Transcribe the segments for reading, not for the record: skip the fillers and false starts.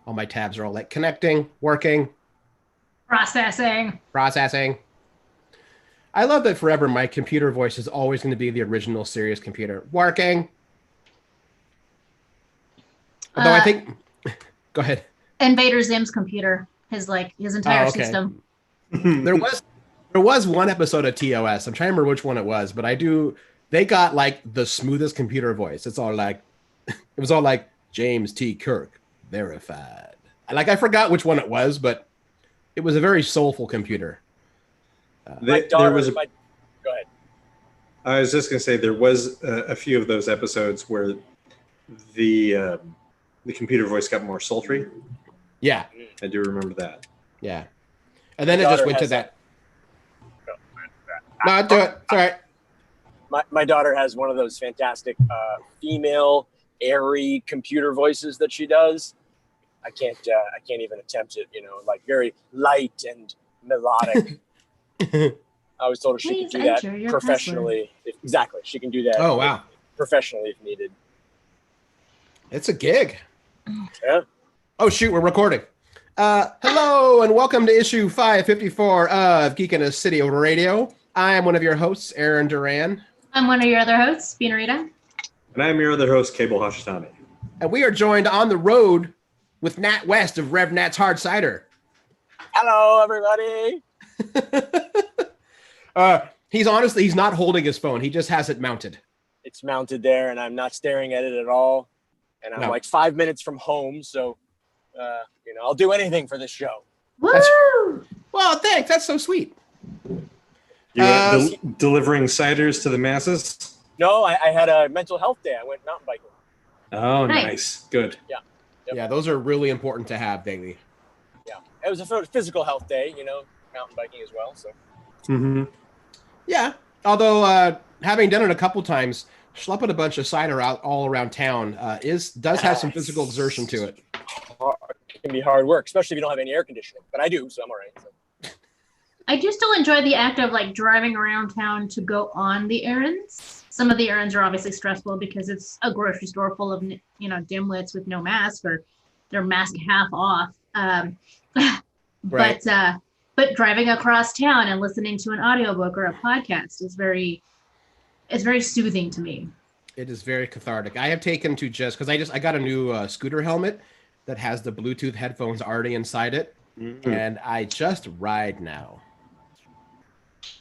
All my tabs are all like connecting, working, Processing. I love that forever my computer voice is always going to be the original Sirius computer. Working. Although I think... Go ahead. Invader Zim's computer. His entire system. There was one episode of TOS. I'm trying to remember which one it was, but they got like the smoothest computer voice. It was all like James T. Kirk, verified. I forgot which one it was, but it was a very soulful computer. Go ahead. I was just going to say there was a few of those episodes where the computer voice got more sultry. Yeah. I do remember that. Yeah. And then it just went to that. No, do it. It's all right. My daughter has one of those fantastic female airy computer voices that she does. I can't even attempt it, like very light and melodic. I was told her she could do that professionally. Exactly. She can do that. Oh, wow. Professionally if needed. It's a gig. Yeah. Oh, shoot. We're recording. Hello and welcome to issue 554 of Geek in a City Over Radio. I am one of your hosts, Aaron Duran. I'm one of your other hosts, Binarita. And I'm your other host, Cable Hashitani. And we are joined on the road with Nat West of Rev Nat's Hard Cider. Hello, everybody. He's not holding his phone. He just has it mounted. It's mounted there, and I'm not staring at it at all. And I'm like 5 minutes from home, so I'll do anything for this show. Woo! Well, thanks. That's so sweet. You're delivering ciders to the masses? No, I had a mental health day. I went mountain biking. Oh, nice. Good. Yeah. Yep. Yeah, those are really important to have daily. Yeah. It was a physical health day, mountain biking as well. So. Mm-hmm. Yeah. Although having done it a couple times, schlepping a bunch of cider out all around town does have some physical exertion to it. It can be hard work, especially if you don't have any air conditioning. But I do, so I'm all right. So. I do still enjoy the act of driving around town to go on the errands. Some of the errands are obviously stressful because it's a grocery store full of dimwits with no mask or their mask half off. Right. But driving across town and listening to an audiobook or a podcast is very soothing to me. It is very cathartic. I have taken to because I got a new scooter helmet that has the Bluetooth headphones already inside it, and I just ride now.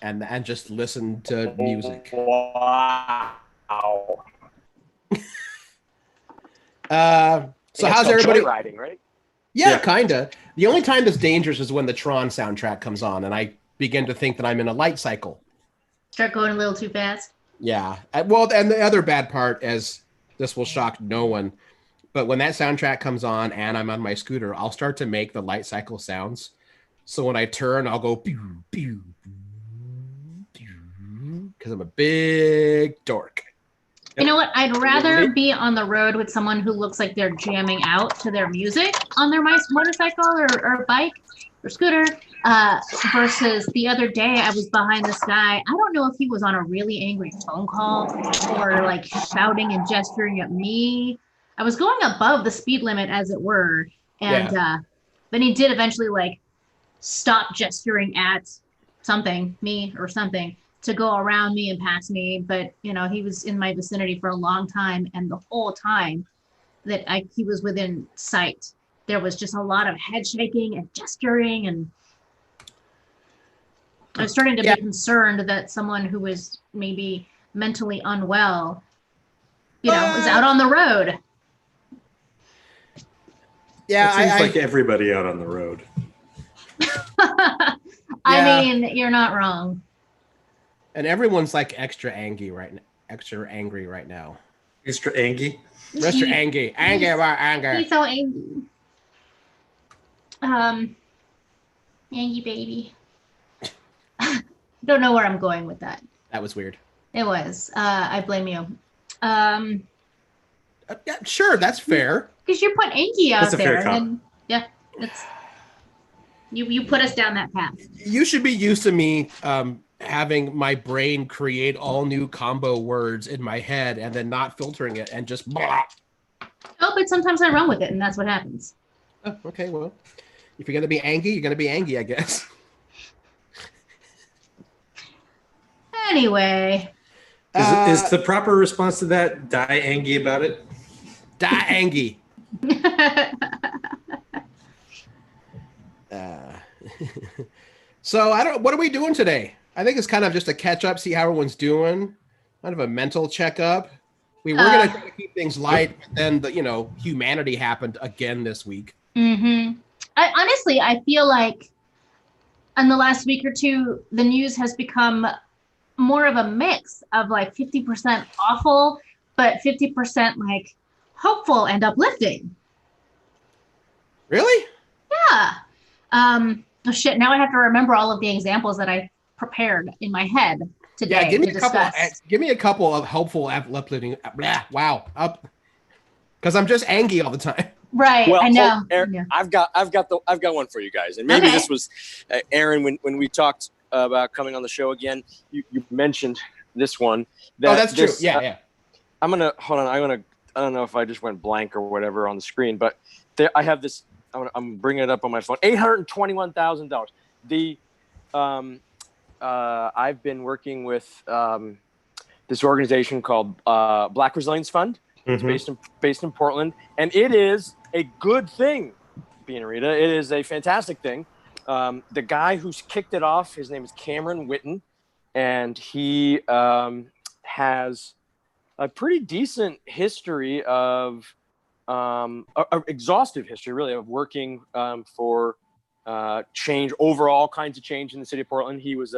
And just listen to music. Wow. So how's everybody? Riding, right? Yeah, kinda. The only time that's dangerous is when the Tron soundtrack comes on, and I begin to think that I'm in a light cycle. Start going a little too fast. Yeah. Well, and the other bad part, as this will shock no one, but when that soundtrack comes on and I'm on my scooter, I'll start to make the light cycle sounds. So when I turn, I'll go pew, pew, because I'm a big dork. You know what? I'd rather be on the road with someone who looks like they're jamming out to their music on their motorcycle or bike or scooter versus the other day I was behind this guy. I don't know if he was on a really angry phone call or shouting and gesturing at me. I was going above the speed limit, as it were. And then he did eventually stop gesturing at me or something, to go around me and pass me. But, he was in my vicinity for a long time. And the whole time that he was within sight, there was just a lot of head shaking and gesturing. And I was starting to be concerned that someone who was maybe mentally unwell, was out on the road. Yeah, it seems like everybody out on the road. I mean, you're not wrong. And everyone's extra angry right now. Extra angry. Extra angry? Extra angry. Angry about anger. He's so angry. Angry baby. Don't know where I'm going with that. That was weird. It was. I blame you. Yeah, sure, that's fair. Because you put Anki out that's a there. Fair and it's you put us down that path. You should be used to me having my brain create all new combo words in my head and then not filtering it and just blah. Oh, but sometimes I run with it and that's what happens. Okay, well, if you're gonna be angry, you're gonna be angry, I guess. Anyway. Is the proper response to that die angry about it? Die angry. So what are we doing today? I think it's kind of just a catch up, see how everyone's doing, kind of a mental checkup. We were going to try to keep things light, but then humanity happened again this week. Mm-hmm. Honestly, I feel like in the last week or two, the news has become more of a mix of like 50% awful, but 50% like hopeful and uplifting. Really? Yeah. Oh shit, now I have to remember all of the examples that I prepared in my head today. Yeah, give me a couple of hopeful, uplifting. Wow, up, because I'm just angry all the time. Right, well, I know. I've got one for you guys, and maybe this was Aaron when we talked about coming on the show again. You mentioned this one. That's true. Yeah. I'm gonna hold on. I don't know if I just went blank or whatever on the screen, but I have this. I'm bringing it up on my phone. $821,000. I've been working with this organization called Black Resilience Fund. Mm-hmm. It's based in Portland, and it is a good thing, Bean and Rita. It is a fantastic thing. The guy who's kicked it off, his name is Cameron Witten, and he has a pretty decent history of exhaustive history, really, of working for change, overall kinds of change in the city of Portland. He was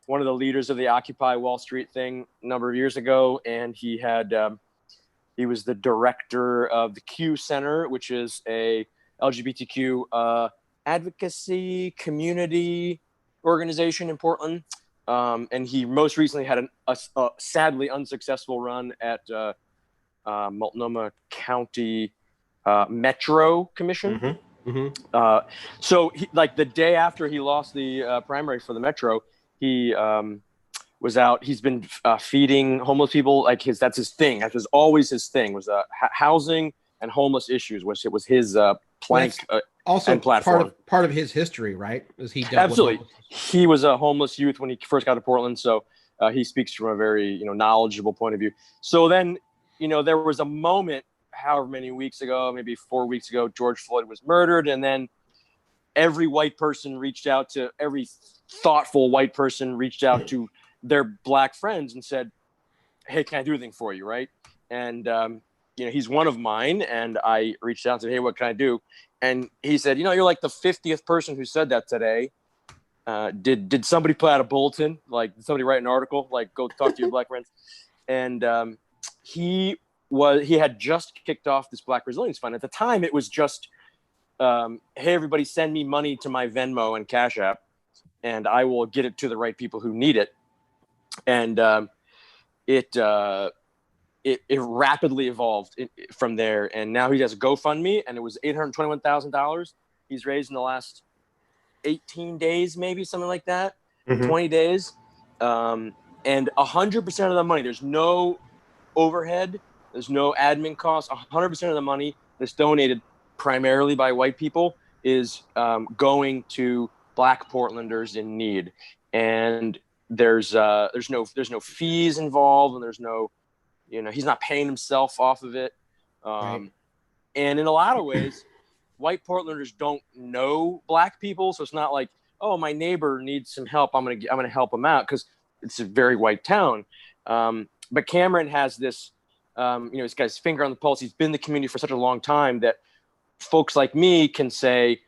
one of the leaders of the Occupy Wall Street thing a number of years ago, and he was the director of the Q Center, which is a LGBTQ advocacy community organization in Portland. And he most recently had a sadly unsuccessful run at Multnomah County Metro Commission. Mm-hmm. Mm-hmm. So the day after he lost the primary for the Metro, he was out. He's been feeding homeless people. That's his thing. That was always his thing, was housing and homeless issues, which it was his plank also and platform. Part of his history, right? Is he dealt Absolutely. with He was a homeless youth when he first got to Portland, so he speaks from a very knowledgeable point of view. So then there was a moment, however many weeks ago, maybe 4 weeks ago, George Floyd was murdered, and then every white person reached out to every thoughtful white person reached out to their black friends and said, "Hey, can I do anything for you?" Right? And he's one of mine, and I reached out and said, "Hey, what can I do?" And he said, "You're like the 50th person who said that today. Did somebody put out a bulletin? Did somebody write an article? Go talk to your black friends." And he had just kicked off this Black Resilience Fund. At the time, it was just, "Hey, everybody, send me money to my Venmo and Cash App, and I will get it to the right people who need it." And it rapidly evolved from there. And now he has a GoFundMe, and it was $821,000 he's raised in the last 18 days, maybe something like that, 20 days. And 100% of the money, there's no overhead, there's no admin costs. 100% of the money that's donated primarily by white people is going to Black Portlanders in need. And there's no fees involved, and there's no, he's not paying himself off of it. Right. And in a lot of ways, white Portlanders don't know Black people, so it's not like, "Oh, my neighbor needs some help, I'm gonna help him out," because it's a very white town. But Cameron has this, he's got his finger on the pulse. He's been in the community for such a long time that folks like me can say,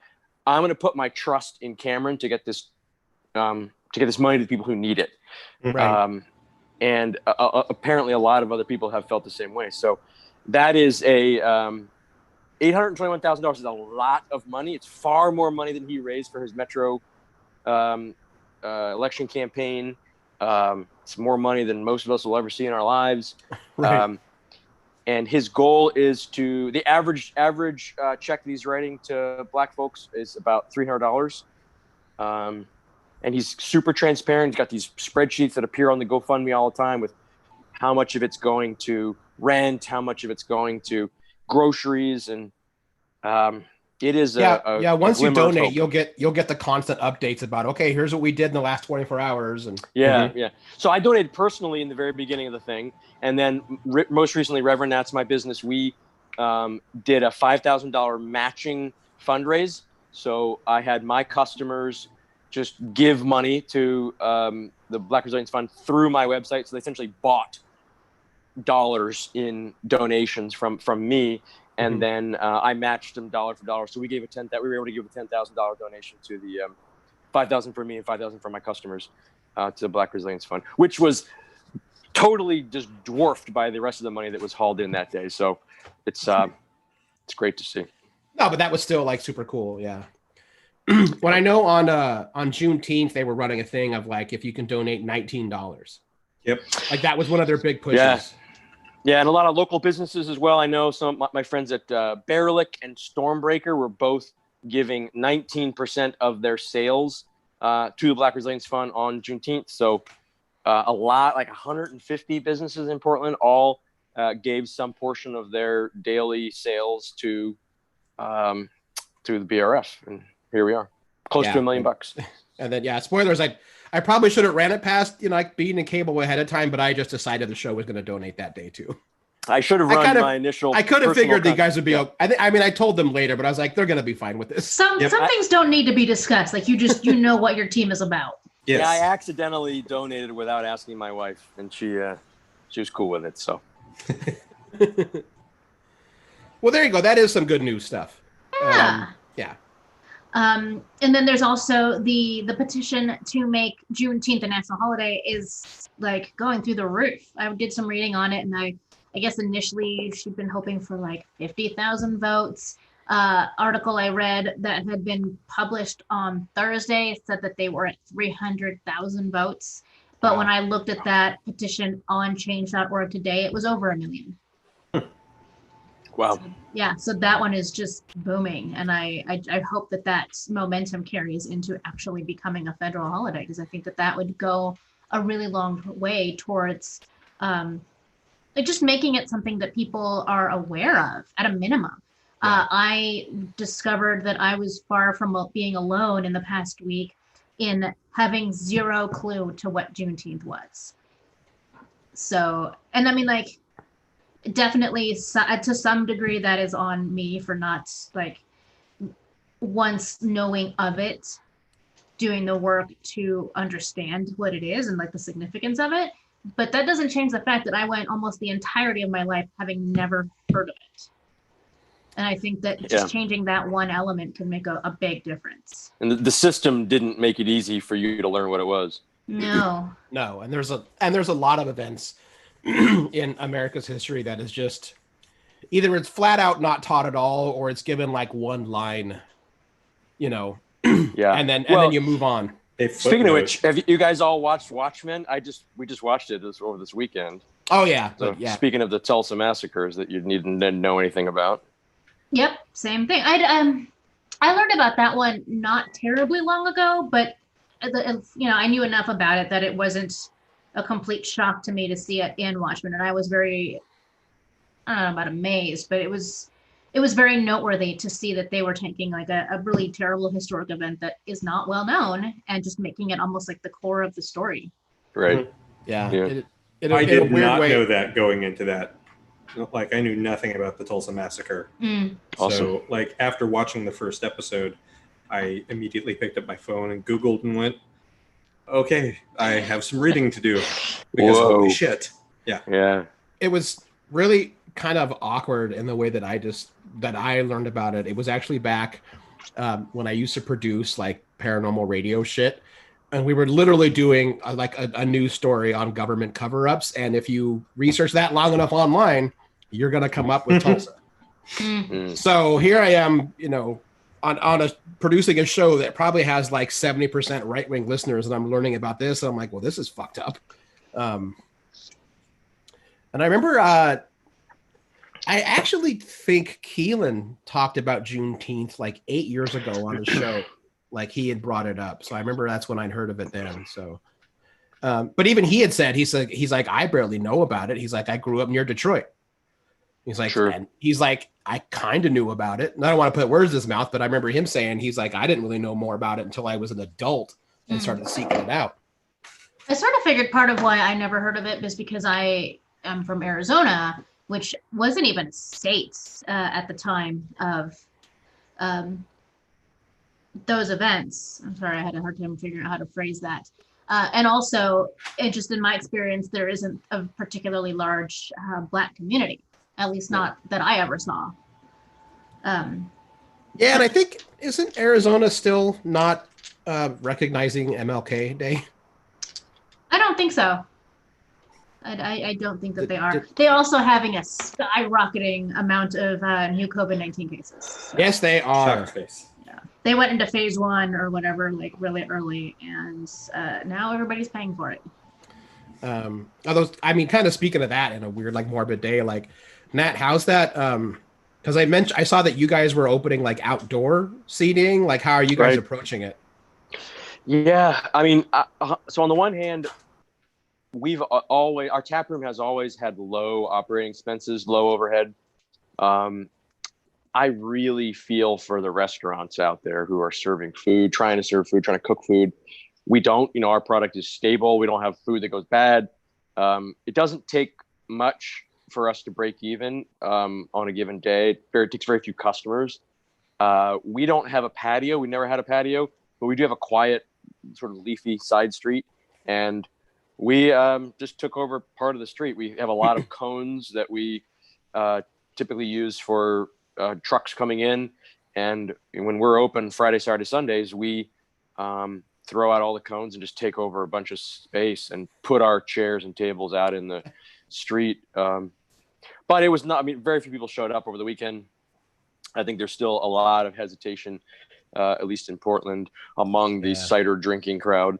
"I'm going to put my trust in Cameron to get this money to the people who need it." Right. And apparently a lot of other people have felt the same way. So that is $821,000 is a lot of money. It's far more money than he raised for his Metro election campaign. It's more money than most of us will ever see in our lives. Right. And his goal is the average check that he's writing to Black folks is about $300. And he's super transparent. He's got these spreadsheets that appear on the GoFundMe all the time with how much of it's going to rent, how much of it's going to groceries. And It is once you glimmer of donate, hope. you'll get the constant updates about, okay, here's what we did in the last 24 hours. And Yeah. So I donated personally in the very beginning of the thing. And then most recently, Reverend, That's My Business, we did a $5,000 matching fundraise. So I had my customers just give money to the Black Resilience Fund through my website. So they essentially bought dollars in donations from me. And then I matched them dollar for dollar. So we gave we were able to give a $10,000 donation to the $5,000 for me and $5,000 for my customers to the Black Resilience Fund, which was totally just dwarfed by the rest of the money that was hauled in that day. So it's great to see. No, but that was still like super cool. Yeah. When I know on Juneteenth they were running a thing of like if you can donate $19. Yep. Like that was one of their big pushes. Yeah, and a lot of local businesses as well. I know some of my friends at Bearlick and Stormbreaker were both giving 19% of their sales to the Black Resilience Fund on Juneteenth. So a lot, like 150 businesses in Portland, all gave some portion of their daily sales to the BRF, and here we are, close to $1 million. And then spoilers. I probably should have ran it past like being in cable ahead of time, but I just decided the show was going to donate that day too. I should have run my initial. I could have figured you guys would be. I mean, I told them later, but I was like, they're going to be fine with this. Some things don't need to be discussed. Like you know what your team is about. Yes. Yeah, I accidentally donated without asking my wife, and she was cool with it. So. Well, there you go. That is some good news stuff. Yeah. Yeah. And then there's also the petition to make Juneteenth a national holiday is like going through the roof. I did some reading on it, and I guess initially she'd been hoping for like 50,000 votes. Article I read that had been published on Thursday said that they were at 300,000 votes. But when I looked at that petition on change.org today, it was over 1 million. Wow. So that one is just booming, and I hope that momentum carries into actually becoming a federal holiday, because I think that would go a really long way towards just making it something that people are aware of at a minimum. I discovered that I was far from being alone in the past week in having zero clue to what Juneteenth was. So, and I mean, like, definitely to some degree that is on me for not like once knowing of it, doing the work to understand what it is and like the significance of it. But that doesn't change the fact that I went almost the entirety of my life having never heard of it. And I think that just changing that one element can make a big difference. And the system didn't make it easy for you to learn what it was. No. And there's a lot of events in America's history that is just either it's flat out not taught at all, or it's given like one line, and then you move on. Speaking of which, have you guys all watched Watchmen? We just watched it over this weekend. Oh yeah. So speaking of the Tulsa massacres that you need to know anything about. Yep, same thing. I learned about that one not terribly long ago, but I knew enough about it that it wasn't a complete shock to me to see it in Watchmen, and I was very, I don't know about amazed, but it was very noteworthy to see that they were taking like a really terrible historic event that is not well known and just making it almost like the core of the story. Right. Yeah. I did not know that going into that. Like, I knew nothing about the Tulsa massacre. Awesome. So, like, after watching the first episode, I immediately picked up my phone and Googled and went, okay, I have some reading to do. Because holy shit. Yeah. It was really kind of awkward in the way that I learned about it. It was actually back when I used to produce like paranormal radio shit. And we were literally doing a news story on government cover-ups. And if you research that long enough online, you're going to come up with Tulsa. So here I am, producing a show that probably has like 70% right-wing listeners, and I'm learning about this. And I'm like, well, this is fucked up. And I remember I actually think Keelan talked about Juneteenth like 8 years ago on the show. Like he had brought it up. So I remember that's when I'd heard of it then. So, but even he had said, he's like, I barely know about it. He's like, I grew up near Detroit. He's like, sure. And he's like, I kind of knew about it. And I don't want to put words in his mouth, but I remember him saying, he's like, I didn't really know more about it until I was an adult and started seeking it out. I sort of figured part of why I never heard of it was because I am from Arizona, which wasn't even states at the time of those events. I'm sorry, I had a hard time figuring out how to phrase that. And also, just in my experience, there isn't a particularly large Black community, at least not that I ever saw. Yeah, and I think, isn't Arizona still not recognizing MLK Day? I don't think so. I don't think that they are. They're also having a skyrocketing amount of new COVID-19 cases. So. Yes, they are. Shockface. Yeah. They went into phase 1 or whatever, like really early, and now everybody's paying for it. Although, I mean, kind of speaking of that in a weird, like morbid day, like Nat, how's that? Because I saw that you guys were opening like outdoor seating. Like, how are you guys approaching it? Yeah, I mean, so on the one hand, our tap room has always had low operating expenses, low overhead. I really feel for the restaurants out there who are serving food, trying to serve food, trying to cook food. We don't, our product is stable. We don't have food that goes bad. It doesn't take much for us to break even on a given day. It takes very few customers. We don't have a patio. We never had a patio, but we do have a quiet, sort of leafy side street. And we just took over part of the street. We have a lot of cones that we typically use for trucks coming in. And when we're open Friday, Saturday, Sundays, we throw out all the cones and just take over a bunch of space and put our chairs and tables out in the street. But it was not, I mean, very few people showed up over the weekend. I think there's still a lot of hesitation, at least in Portland, among the cider drinking crowd.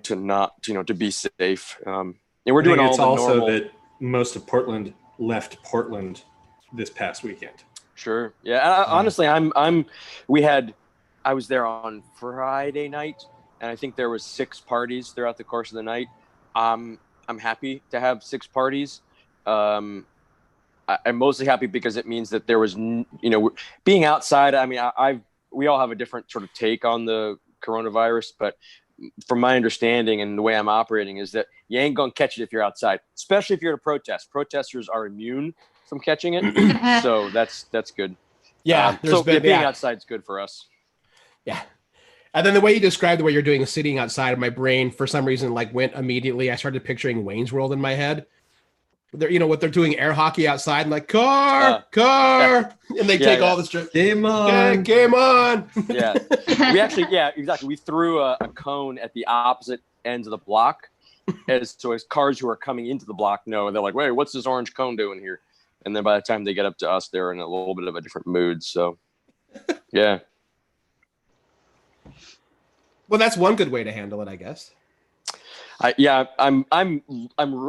To not, to be safe. And we're doing all the normal. It's also that most of Portland left Portland this past weekend. Sure. Yeah. Honestly, I was there on Friday night, and I think there was 6 parties throughout the course of the night. I'm happy to have 6 parties. I'm mostly happy because it means that there was, being outside. I mean, we all have a different sort of take on the coronavirus, but from my understanding and the way I'm operating is that you ain't gonna catch it if you're outside, especially if you're at a protest. Protesters are immune from catching it, so that's good. Yeah, being outside is good for us. Yeah, and then the way you described the way you're doing sitting outside, my brain for some reason like went immediately. I started picturing Wayne's World in my head. They're what they're doing air hockey outside, and like car, and they take all the strips. Game on, game on. Yeah, we actually, exactly. We threw a cone at the opposite ends of the block, as cars who are coming into the block know, and they're like, "Wait, what's this orange cone doing here?" And then by the time they get up to us, they're in a little bit of a different mood. So, yeah. Well, that's one good way to handle it, I guess. I'm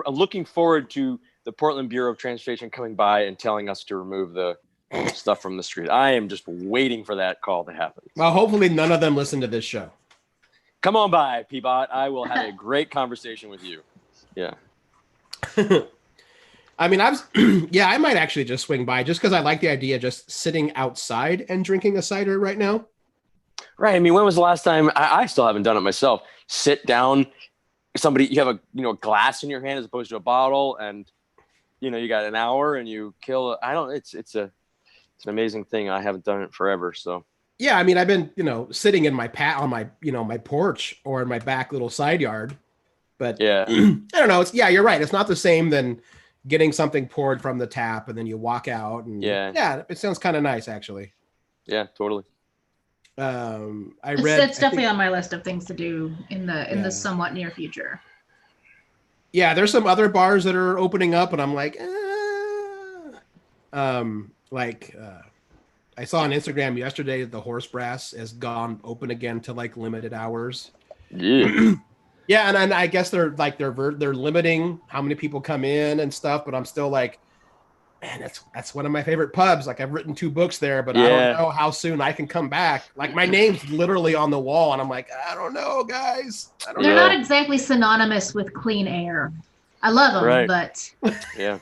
looking forward to the Portland Bureau of Transportation coming by and telling us to remove the stuff from the street. I am just waiting for that call to happen. Well, hopefully none of them listen to this show. Come on by, Peabot. I will have a great conversation with you. Yeah. I mean, I might actually just swing by just because I like the idea of just sitting outside and drinking a cider right now. Right. I mean, when was the last time? I still haven't done it myself. Sit down. You have a glass in your hand as opposed to a bottle, and you got an hour and you kill it. It's an amazing thing. I haven't done it forever. So yeah, I mean, I've been sitting in my on my my porch or in my back little side yard, but yeah, I don't know. You're right. It's not the same than getting something poured from the tap and then you walk out and yeah, it sounds kind of nice actually. Yeah, totally. It's definitely on my list of things to do in the somewhat near future. Yeah, there's some other bars that are opening up, and I'm like, I saw on Instagram yesterday that the Horse Brass has gone open again to like limited hours. Yeah. Yeah, and I guess they're limiting how many people come in and stuff, but I'm still like, man, that's one of my favorite pubs. Like I've written 2 books there, but I don't know how soon I can come back. Like my name's literally on the wall, and I'm like, I don't know, guys. They're not exactly synonymous with clean air. I love them, but yeah.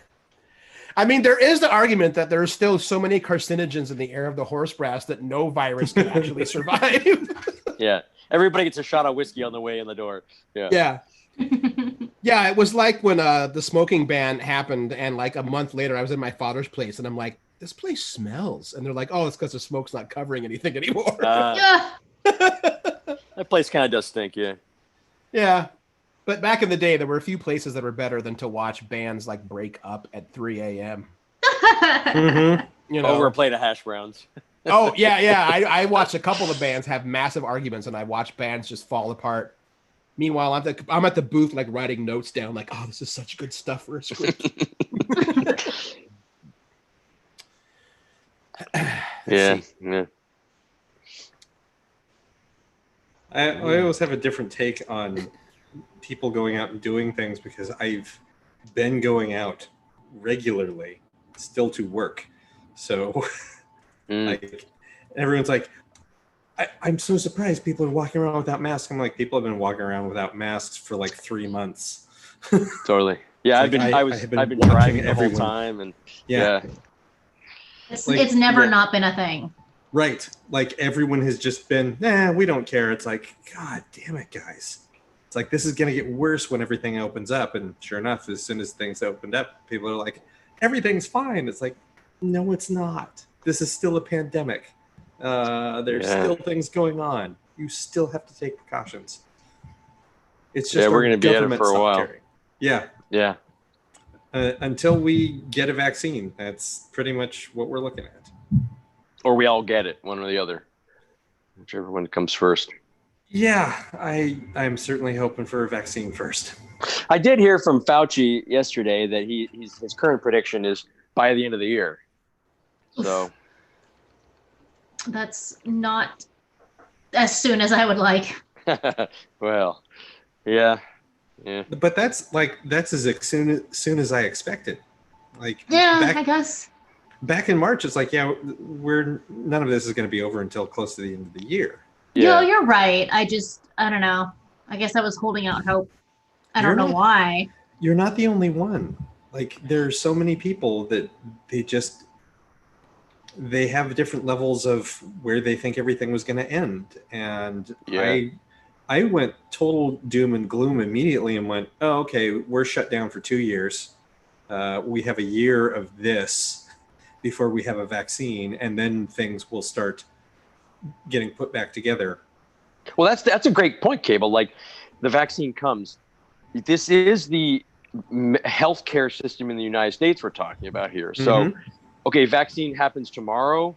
I mean, there is the argument that there's still so many carcinogens in the air of the horse brass that no virus can actually survive. Yeah. Everybody gets a shot of whiskey on the way in the door. Yeah. Yeah. Yeah, it was like when the smoking ban happened, and like a month later, I was in my father's place, and I'm like, this place smells. And they're like, oh, it's because the smoke's not covering anything anymore. Yeah. That place kind of does stink, yeah. Yeah. But back in the day, there were a few places that were better than to watch bands like break up at 3 a.m. You know, Over a plate of hash browns. Oh, yeah. I watched a couple of bands have massive arguments, and I watched bands just fall apart. Meanwhile, I'm at the booth, like, writing notes down, like, oh, this is such good stuff for a script. Yeah. I always have a different take on people going out and doing things because I've been going out regularly still to work. So like everyone's like, I'm so surprised people are walking around without masks. I'm like, people have been walking around without masks for like 3 months. Totally. Yeah, I've been driving the whole time, and yeah. It's never not been a thing. Right. Like everyone has just been, we don't care. It's like, God damn it, guys. It's like, this is going to get worse when everything opens up. And sure enough, as soon as things opened up, people are like, everything's fine. It's like, no, it's not. This is still a pandemic. There's still things going on. You still have to take precautions. It's just we're going to be at it for a while. Yeah. Until we get a vaccine, that's pretty much what we're looking at. Or we all get it, one or the other, whichever one comes first. Yeah, I'm certainly hoping for a vaccine first. I did hear from Fauci yesterday that his current prediction is by the end of the year. So that's not as soon as I would like. Well, yeah. But that's as soon as I expected. Like I guess. Back in March, it's like, none of this is going to be over until close to the end of the year. Yeah, you're right. I don't know. I guess I was holding out hope. I don't know why. You're not the only one. Like, there's so many people that they have different levels of where they think everything was going to end. And I went total doom and gloom immediately and went, oh, okay, we're shut down for 2 years. We have a year of this before we have a vaccine, and then things will start getting put back together. Well, that's a great point, Cable. Like, the vaccine comes. This is the healthcare system in the United States we're talking about here. So, okay, vaccine happens tomorrow.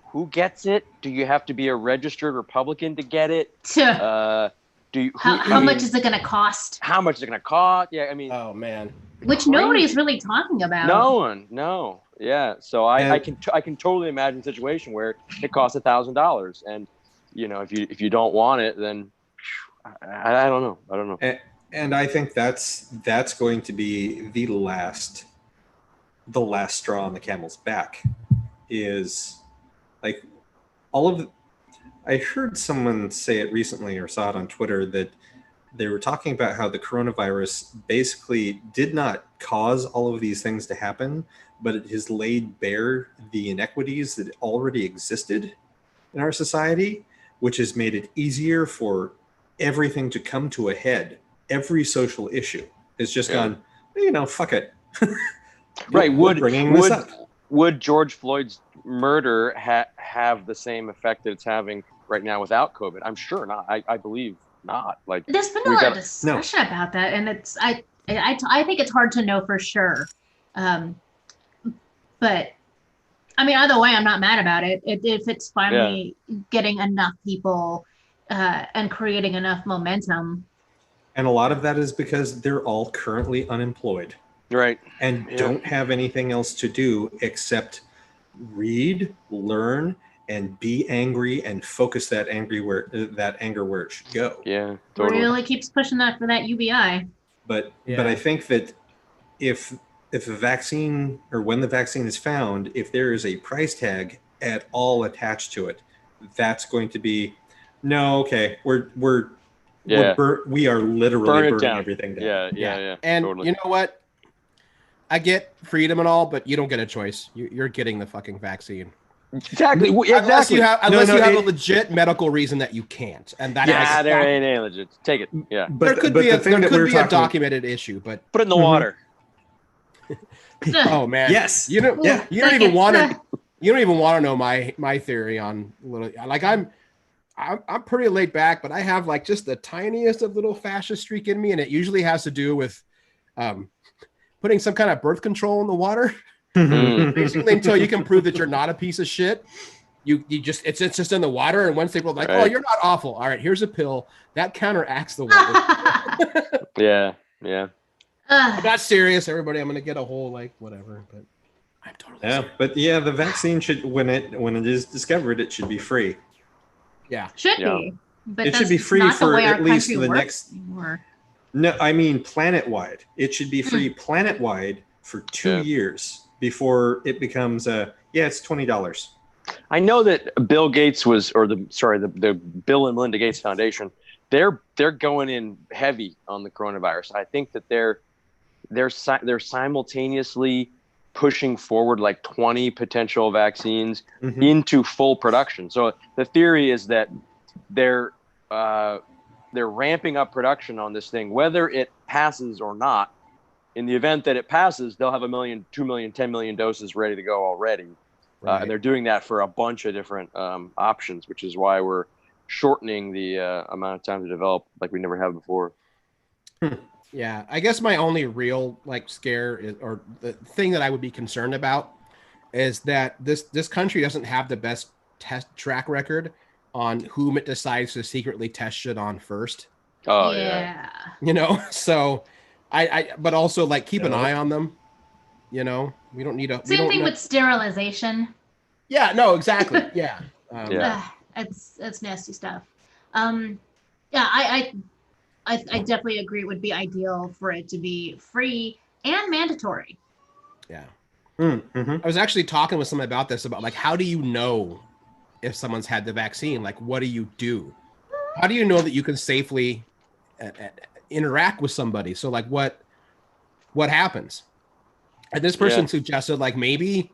Who gets it? Do you have to be a registered Republican to get it? How much is it going to cost? How much is it going to cost? Yeah, I mean, oh man, which nobody's really talking about. No one, no. Yeah, so I can totally imagine a situation where it costs $1,000, and if you don't want it, then I don't know. And I think that's going to be the last straw on the camel's back. Is like I heard someone say it recently, or saw it on Twitter, that they were talking about how the coronavirus basically did not cause all of these things to happen, but it has laid bare the inequities that already existed in our society, which has made it easier for everything to come to a head. Every social issue has just gone, fuck it. Right. Would George Floyd's murder have the same effect that it's having right now without COVID? I'm sure not. I believe not. Like, there's been a lot of discussion about that, and it's I think it's hard to know for sure. But I mean, either way, I'm not mad about it. If it's finally getting enough people and creating enough momentum. And a lot of that is because they're all currently unemployed. Right. And don't have anything else to do except read, learn, and be angry and focus that anger where it should go. Yeah, totally. Really keeps pushing that for that UBI. But I think that if a vaccine, or when the vaccine is found, if there is a price tag at all attached to it, that's going to be we are literally burning everything down. Yeah. And totally. You know what? I get freedom and all, but you don't get a choice. You're getting the fucking vaccine. Exactly. Unless you have a legit medical reason that you can't, and that there ain't any legit. Take it. Yeah. There could be a documented issue, but put it in the water. Oh man. Yes. You don't even want to know my theory on like I'm pretty laid back, but I have like just the tiniest of little fascist streak in me, and it usually has to do with putting some kind of birth control in the water. Basically, until you can prove that you're not a piece of shit, it's just in the water. And once people are like, oh, you're not awful. All right, here's a pill that counteracts the water. Yeah. I'm not serious, everybody. I'm gonna get a whole like whatever, but I'm totally serious. But the vaccine should when it is discovered, it should be free. Yeah, should be. But it should be free for at least the next. Anymore. No, I mean planet-wide. It should be free planet-wide for 2 years before it becomes it's $20. I know that Bill Gates the Bill and Melinda Gates Foundation, they're going in heavy on the coronavirus. I think that they're simultaneously pushing forward like 20 potential vaccines into full production. So the theory is that they're ramping up production on this thing, whether it passes or not. In the event that it passes, they'll have 1 million, 2 million, 10 million doses ready to go already. Right. And they're doing that for a bunch of different options, which is why we're shortening the amount of time to develop like we never have before. Yeah, I guess my only real like scare is, or the thing that I would be concerned about is that this country doesn't have the best test track record on whom it decides to secretly test shit on first. Oh yeah. So but also like keep an eye on them. We don't need a same thing with sterilization. Yeah, no, exactly. Yeah. It's nasty stuff. I definitely agree it would be ideal for it to be free and mandatory. Yeah. I was actually talking with someone about this, about like, how do you know if someone's had the vaccine? Like, what do you do? How do you know that you can safely interact with somebody? So like what happens? And this person suggested like maybe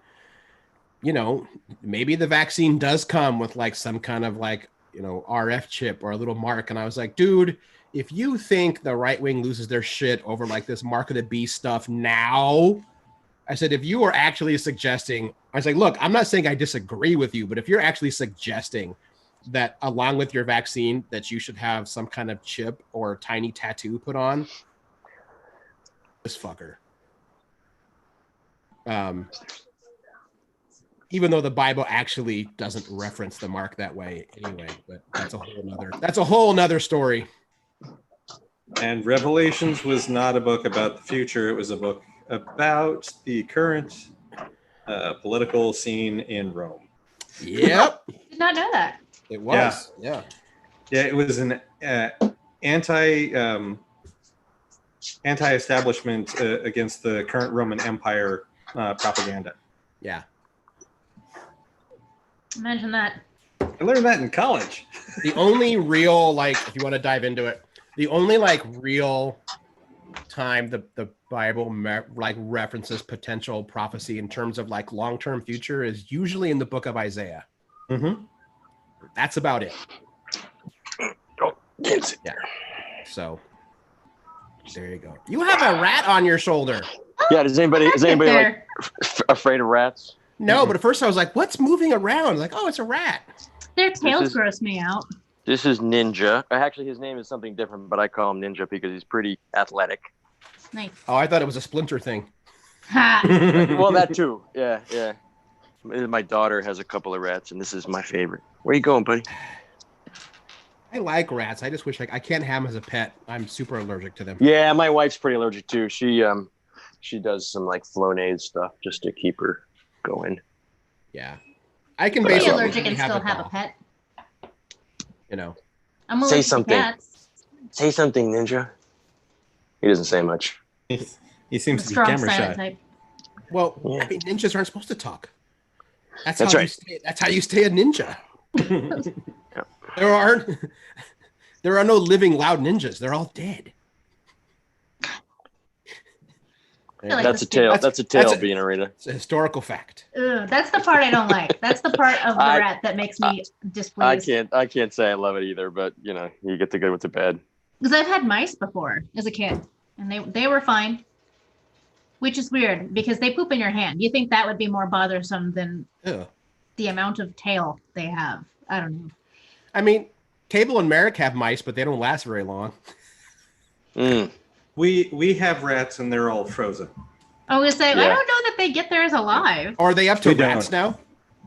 the vaccine does come with like some kind of like, RF chip or a little mark. And I was like, dude, if you think the right wing loses their shit over like this mark of the beast stuff now, I said, if you are actually suggesting, I was like, look, I'm not saying I disagree with you, but if you're actually suggesting that along with your vaccine that you should have some kind of chip or tiny tattoo put on, this fucker. Even though the Bible actually doesn't reference the mark that way anyway, but that's a whole nother story. And Revelations was not a book about the future. It was a book about the current political scene in Rome. Yep. Did not know that. It was. Yeah. Yeah, it was an anti-establishment against the current Roman Empire propaganda. Yeah. Imagine that. I learned that in college. The only real, like, if you want to dive into it, the only like real time the Bible references potential prophecy in terms of like long-term future is usually in the book of Isaiah. Mm-hmm. That's about it. Oh, yeah. So there you go. You have a rat on your shoulder. Yeah. Is anybody like afraid of rats? No, but at first I was like, what's moving around? Like, oh, it's a rat. Their tails gross me out. This is Ninja. Actually, his name is something different, but I call him Ninja because he's pretty athletic. Nice. Oh, I thought it was a Splinter thing. Well, that too. Yeah. My daughter has a couple of rats, and this is my favorite. Where you going, buddy? I like rats. I just wish I can't have them as a pet. I'm super allergic to them. Yeah, my wife's pretty allergic too. She does some like Flonase stuff just to keep her going. Yeah, I can be basically allergic and still have a pet. I'm allergic say something. to cats. Say something, Ninja. He doesn't say much. He seems to be Strong camera silent shy. type. Well, I mean, ninjas aren't supposed to talk. That's right. That's how you stay a ninja. Yeah. There are no living loud ninjas. They're all dead. I feel like That's a this- tail. That's a tail, that's a- being a Rita. It's a historical fact. Ugh, that's the part I don't like. That's the part of the rat that makes me displeased. I can't say I love it either, but you know, you get the good with the bad. Because I've had mice before as a kid, and they were fine. Which is weird because they poop in your hand. You think that would be more bothersome than Ew. the amount of tail they have? I don't know. I mean, Cable and Merrick have mice, but they don't last very long. Mm. We have rats and they're all frozen. I was say I Yeah. don't know that they get theirs alive. Or are they up to We don't. rats now?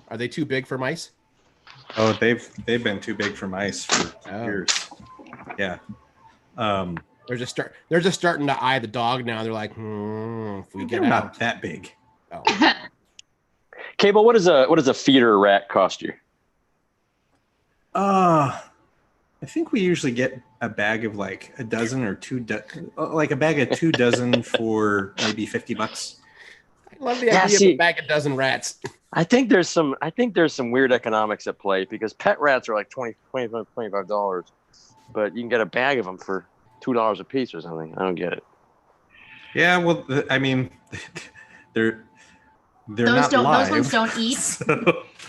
Are they too big for mice? Oh, they've been too big for mice for years. Yeah. They're just starting to eye the dog now. They're like, if we They're get not out. that big. Oh. Cable, what does a feeder rat cost you? I think we usually get a bag of like a dozen or like a bag of 2 dozen for maybe $50. I love the Yeah, idea of see- a bag of dozen rats. I think there's some weird economics at play because pet rats are like $25, but you can get a bag of them for $2 a piece or something. I don't get it. Yeah, well, I mean, they're Those not don't. live. Those ones don't eat. So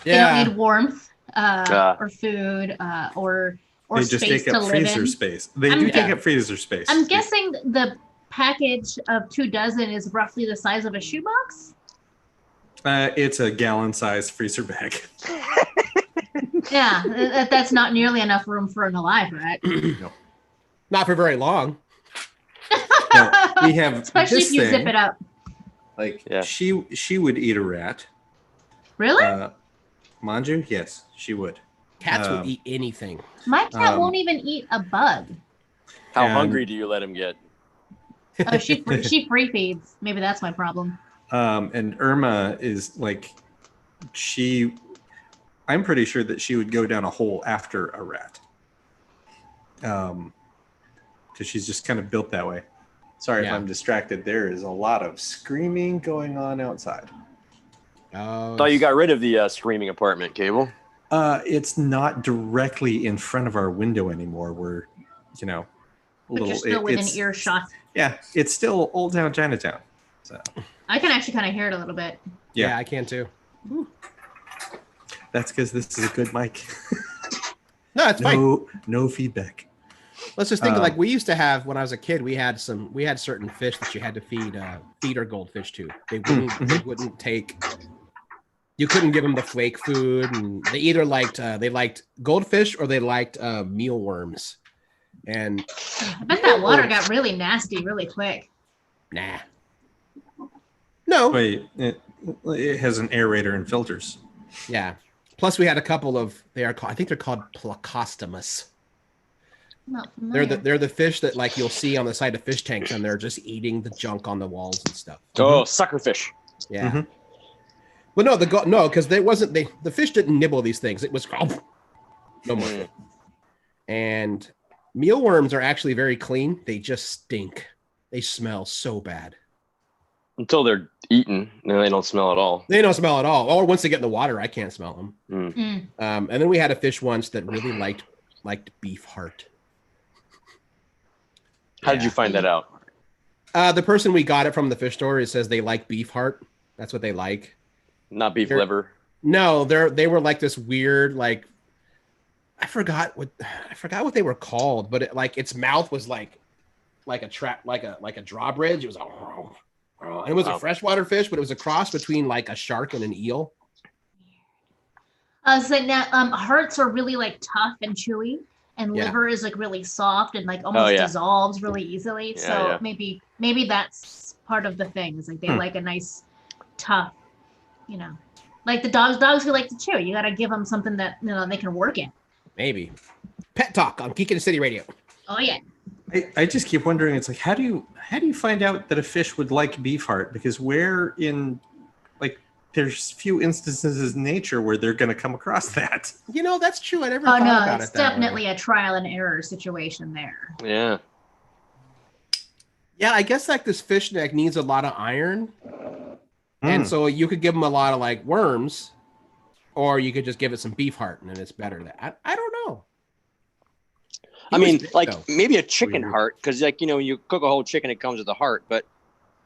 They don't need warmth Yeah. or food or they just space take to up live freezer in. space. They I'm- do take Yeah. up freezer space. I'm guessing the package of 2 dozen is roughly the size of a shoebox. It's a gallon-sized freezer bag. Yeah, that's not nearly enough room for an alive rat. Not for very long. No, we have Especially this if you thing, zip it up. Like Yeah. she would eat a rat. Really? Manju, yes, she would. Cats will Um, eat anything. My cat um, won't even eat a bug. How And- hungry do you let him get? Oh, she free feeds. Maybe that's my problem. And Irma is like, I'm pretty sure that she would go down a hole after a rat. Because she's just kind of built that way. Sorry if Yeah. I'm distracted. There is a lot of screaming going on outside. Oh, Thought you got rid of the screaming apartment, Cable. It's not directly in front of our window anymore. We're, a But you're still within it's- earshot. Yeah, it's still Old Town Chinatown. So I can actually kind of hear it a little bit. yeah, I can too. that's because this is a good mic. No, it's fine. No feedback. Let's just think of like we used to have when I was a kid. We had certain fish that you had to feed our goldfish to. They wouldn't take. You couldn't give them the flake food, and they either liked goldfish or they liked mealworms. And I bet that water got really nasty really quick. nah, no, Wait, it has an aerator and filters. yeah. Plus, we had a couple of I think they're called placostomus. Not familiar. They're the fish that like you'll see on the side of fish tanks, and they're just eating the junk on the walls and stuff. Oh, suckerfish. Yeah. Mhm. But no, because the fish didn't nibble these things. It was no more. Mm. And mealworms are actually very clean. They just stink. They smell so bad. Until they're eaten, and they don't smell at all. They don't smell at all. Or once they get in the water, I can't smell them. Mm. And then we had a fish once that really liked beef heart. How did you find that out? The person we got it from the fish store, it says they like beef heart. That's what they like. Not beef They're- liver. No, they were like this weird I forgot what they were called, but its mouth was like a trap, like a drawbridge. It was and it was a freshwater fish, but it was a cross between like a shark and an eel. So now hearts are really like tough and chewy, and Yeah. liver is like really soft and like almost yeah. dissolves really easily. Yeah, So yeah. maybe that's part of the thing. Is like they like a nice tough, like the dogs who like to chew. You got to give them something that they can work in. Maybe. Pet Talk on Geek in the City Radio. Oh yeah. I just keep wondering. It's like, how do you find out that a fish would like beef heart? Because there's few instances in nature where they're going to come across that. That's true. I never Oh thought no, about it's it that definitely way. a trial and error situation there. Yeah. Yeah, I guess like this fish neck needs a lot of iron. And so you could give them a lot of like worms, or you could just give it some beef heart and then it's better. I don't know. I He was mean, big, like though. maybe a chicken Weird. heart, because you cook a whole chicken, it comes with a heart. But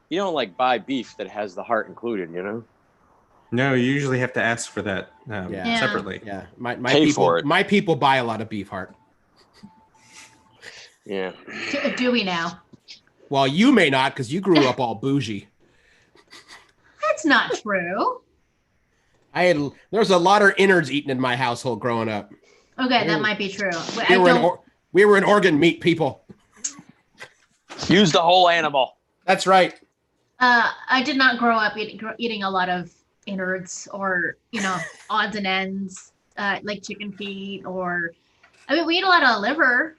you don't like buy beef that has the heart included, you know? No, you usually have to ask for that Yeah. separately. Yeah, my Pay people, for it. my people buy a lot of beef heart. Yeah. Do we now? Well, you may not because you grew up all bougie. That's not true. There's a lot of innards eaten in my household growing up. Okay, that might be true. We were an organ meat people. Use the whole animal. That's right. I did not grow up eating a lot of innards or, odds and ends, like chicken feet we eat a lot of liver,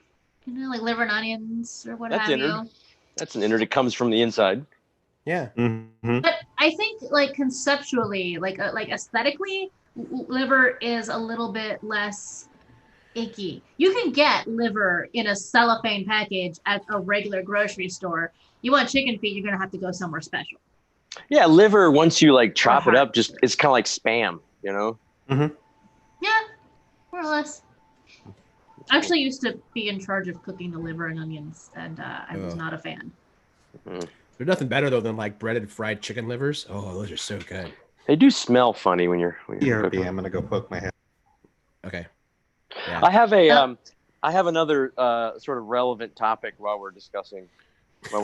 like liver and onions or what have you. That's an innard. It comes from the inside. Yeah. Mm-hmm. But I think like conceptually, like aesthetically, liver is a little bit less icky. You can get liver in a cellophane package at a regular grocery store. You want chicken feet, you're going to have to go somewhere special. Yeah, liver, once you like chop it up, it's kind of like Spam, you know? Mm-hmm. Yeah, more or less. I actually used to be in charge of cooking the liver and onions, and I was not a fan. Mm. There's nothing better though than like breaded fried chicken livers. Oh, those are so good. They do smell funny when you're cooking. I'm gonna go poke my head. Okay. Yeah. I have another sort of relevant topic while we're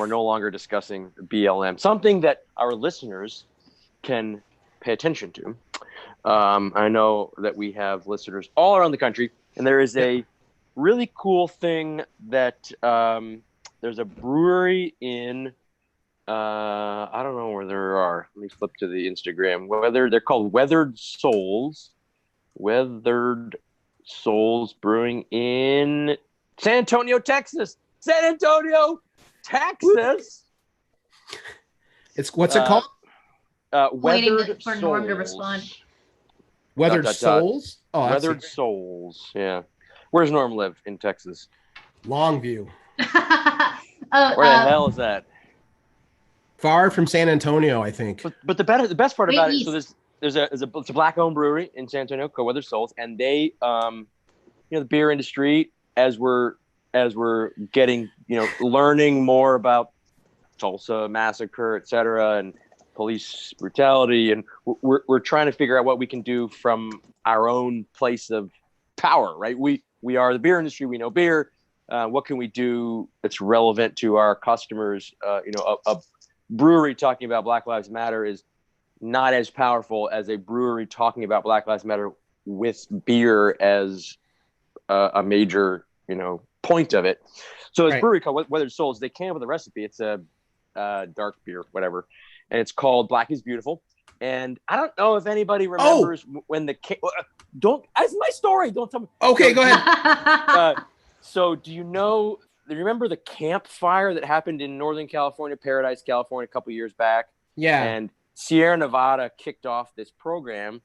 no longer discussing BLM. Something that our listeners can pay attention to. I know that we have listeners all around the country, and there is a really cool thing that there's a brewery in I don't know where there are. Let me flip to the Instagram. They're called Weathered Souls Brewing in San Antonio, Texas. San Antonio, Texas. What's it called? Weathered for Souls. Norm to respond. Weathered Souls? Oh, Weathered Souls. Yeah. Where's Norm live in Texas? Longview. Where the hell is that? Far from San Antonio, I think. But the best part about east. it, so it's a black-owned brewery in San Antonio called Weathered Souls, and they, the beer industry, as we're getting, learning more about Tulsa massacre, et cetera, and police brutality, and we're trying to figure out what we can do from our own place of power, right? We are the beer industry. We know beer. What can we do that's relevant to our customers? A brewery talking about Black Lives Matter is not as powerful as a brewery talking about Black Lives Matter with beer as a major, point of it. So this brewery called Weathered Souls, they came up with a recipe. It's a dark beer, whatever, and it's called Black is Beautiful. And I don't know if anybody remembers when don't. That's my story. Don't tell me. Okay, go ahead. So do you remember the campfire that happened in Northern California, Paradise, California, a couple years back? Yeah. And Sierra Nevada kicked off this program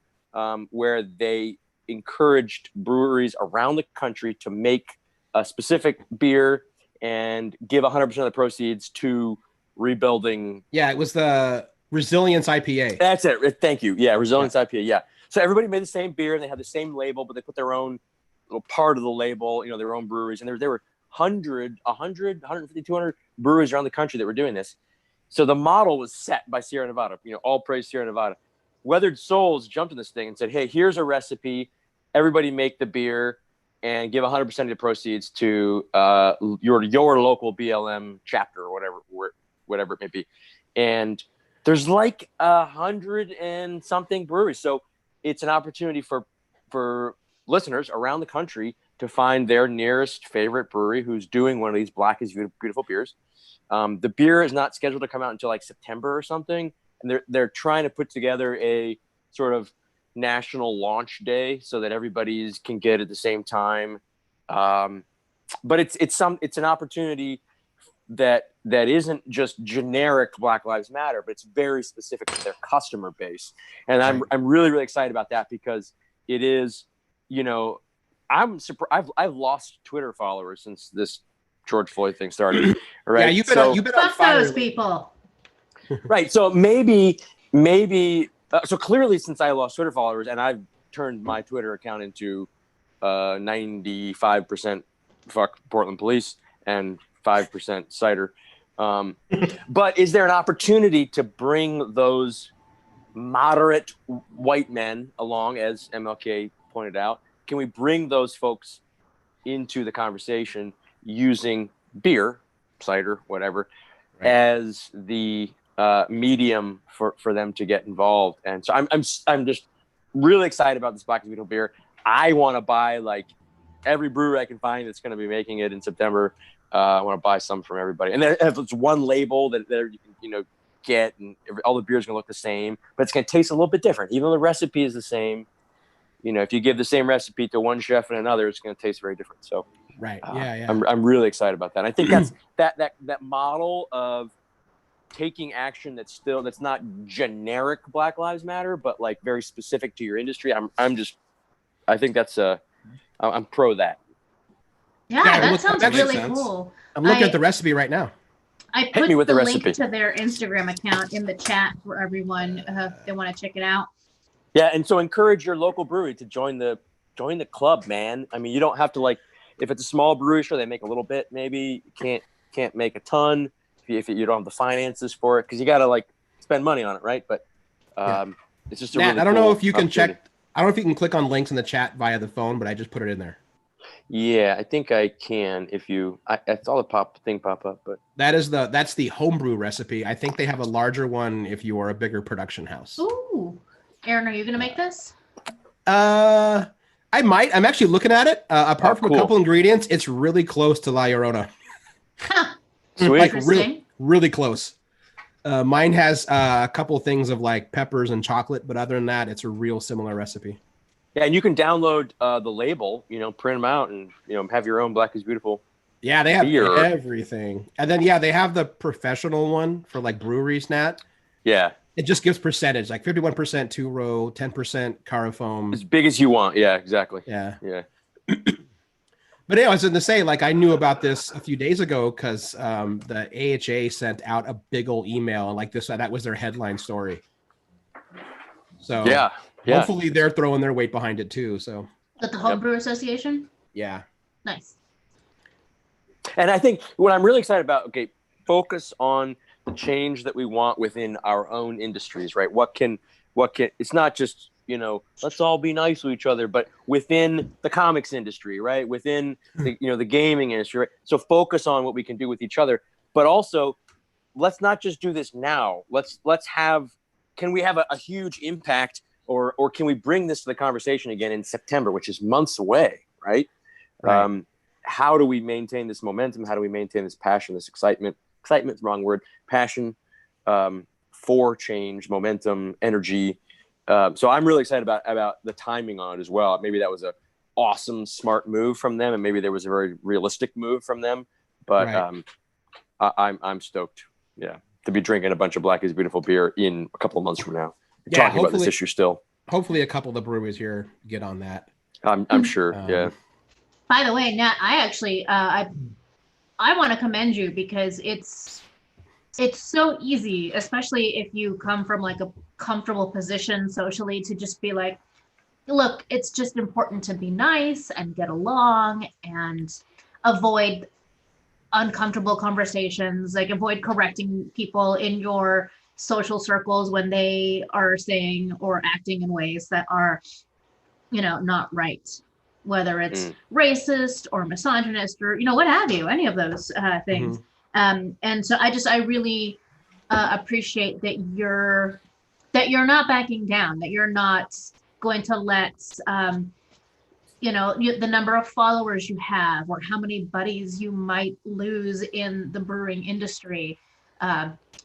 where they encouraged breweries around the country to make a specific beer and give 100% of the proceeds to rebuilding. Yeah, it was the Resilience IPA. That's it. Thank you. Yeah, Resilience IPA. Yeah. So everybody made the same beer and they had the same label, but they put their own little part of the label, their own breweries. And there were 100, 150, 200 breweries around the country that were doing this. So the model was set by Sierra Nevada, all praise Sierra Nevada. Weathered Souls jumped in this thing and said, hey, here's a recipe. Everybody make the beer and give 100% of the proceeds to your local BLM chapter or whatever it may be. And there's like 100 and something breweries. So it's an opportunity for listeners around the country to find their nearest favorite brewery who's doing one of these Black is Beautiful beers. The beer is not scheduled to come out until like September or something. And they're trying to put together a sort of national launch day so that everybody can get at the same time. But it's an opportunity that isn't just generic Black Lives Matter, but it's very specific to their customer base. And I'm really, really excited about that because it is, I'm surprised. I've lost Twitter followers since this George Floyd thing started. Right? Yeah, you've been on fire. Those people. Right. So maybe so clearly since I lost Twitter followers and I've turned my Twitter account into 95% fuck Portland police and 5% cider. But is there an opportunity to bring those moderate white men along, as MLK pointed out? Can we bring those folks into the conversation using beer, cider, whatever, as the medium for them to get involved? And so I'm just really excited about this Black is Beautiful beer. I want to buy like every brewery I can find that's going to be making it in September. I want to buy some from everybody. And then if it's one label that you can, get, and all the beers are going to look the same, but it's going to taste a little bit different. Even though the recipe is the same, if you give the same recipe to one chef and another, it's going to taste very different. So, I'm really excited about that. I think that's that model of taking action that's not generic Black Lives Matter, but like very specific to your industry. I think that's I'm pro that. Yeah, that sounds really cool. I'm looking at the recipe right now. I put the link to their Instagram account in the chat for everyone if they want to check it out. Yeah, and so encourage your local brewery to join the club, man. I mean, you don't have to if it's a small brewery, sure, they make a little bit. Maybe you can't make a ton if you don't have the finances for it, because you got to spend money on it, right? But it's just a really I don't know if you can opportunity. check. I don't know if you can click on links in the chat via the phone, but I just put it in there. Yeah, I think I can. I saw the thing pop up, but that's the homebrew recipe. I think they have a larger one if you are a bigger production house. Ooh, Aaron, are you gonna make this? I might. I'm actually looking at it. Apart from a couple ingredients, it's really close to La Llorona. Sweet, really close. Mine has a couple things of peppers and chocolate, but other than that, it's a real similar recipe. Yeah, and you can download the label, print them out, and have your own Black is Beautiful. Yeah, they have beer. Everything, and then they have the professional one for breweries. Nat. Yeah, it just gives percentage, 51% two row, 10% Carafoam, as big as you want. Yeah, exactly. Yeah. But I was going to say, I knew about this a few days ago because the AHA sent out a big old email, and that was their headline story. So yeah. Hopefully they're throwing their weight behind it too. So the Homebrew Association. Yeah. Nice. And I think what I'm really excited about, focus on the change that we want within our own industries, right? What can it's not just, let's all be nice to each other, but within the comics industry, right? Within the, the gaming industry, right? So focus on what we can do with each other, but also let's not just do this now. Can we have a huge impact, or can we bring this to the conversation again in September, which is months away, right? How do we maintain this momentum? How do we maintain this passion, this excitement? Excitement's the wrong word. Passion for change, momentum, energy. So I'm really excited about the timing on it as well. Maybe that was a awesome, smart move from them, and maybe there was a very realistic move from them. But I'm stoked, to be drinking a bunch of Black is Beautiful beer in a couple of months from now. Talking about this issue still. Hopefully, a couple of the breweries here get on that. I'm sure. Yeah. By the way, Nat, I actually I want to commend you because it's so easy, especially if you come from a comfortable position socially, to just be look, it's just important to be nice and get along and avoid uncomfortable conversations, avoid correcting people in your social circles when they are saying or acting in ways that are, not right, whether it's racist or misogynist or, what have you, any of those things. And so I really appreciate that you're not backing down, that you're not going to let, the number of followers you have or how many buddies you might lose in the brewing industry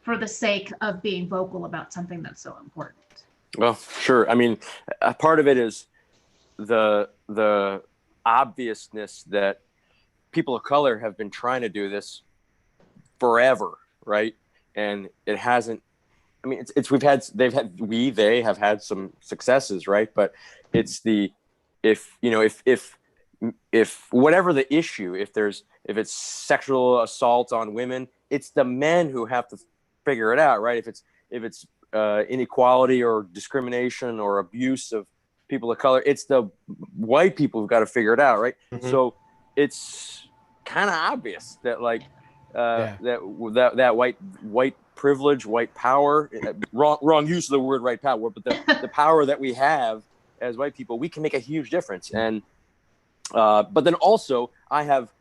for the sake of being vocal about something that's so important. Well, sure. I mean, a part of it is the obviousness that people of color have been trying to do this forever, right? And it hasn't. I mean, they have had some successes, right? But it's if whatever the issue, if it's sexual assault on women, it's the men who have to figure it out, right? If it's inequality or discrimination or abuse of people of color, it's the white people who've got to figure it out, right? So it's kind of obvious that that white privilege, white power, wrong use of the word white power, but the power that we have as white people, we can make a huge difference. And but then also I have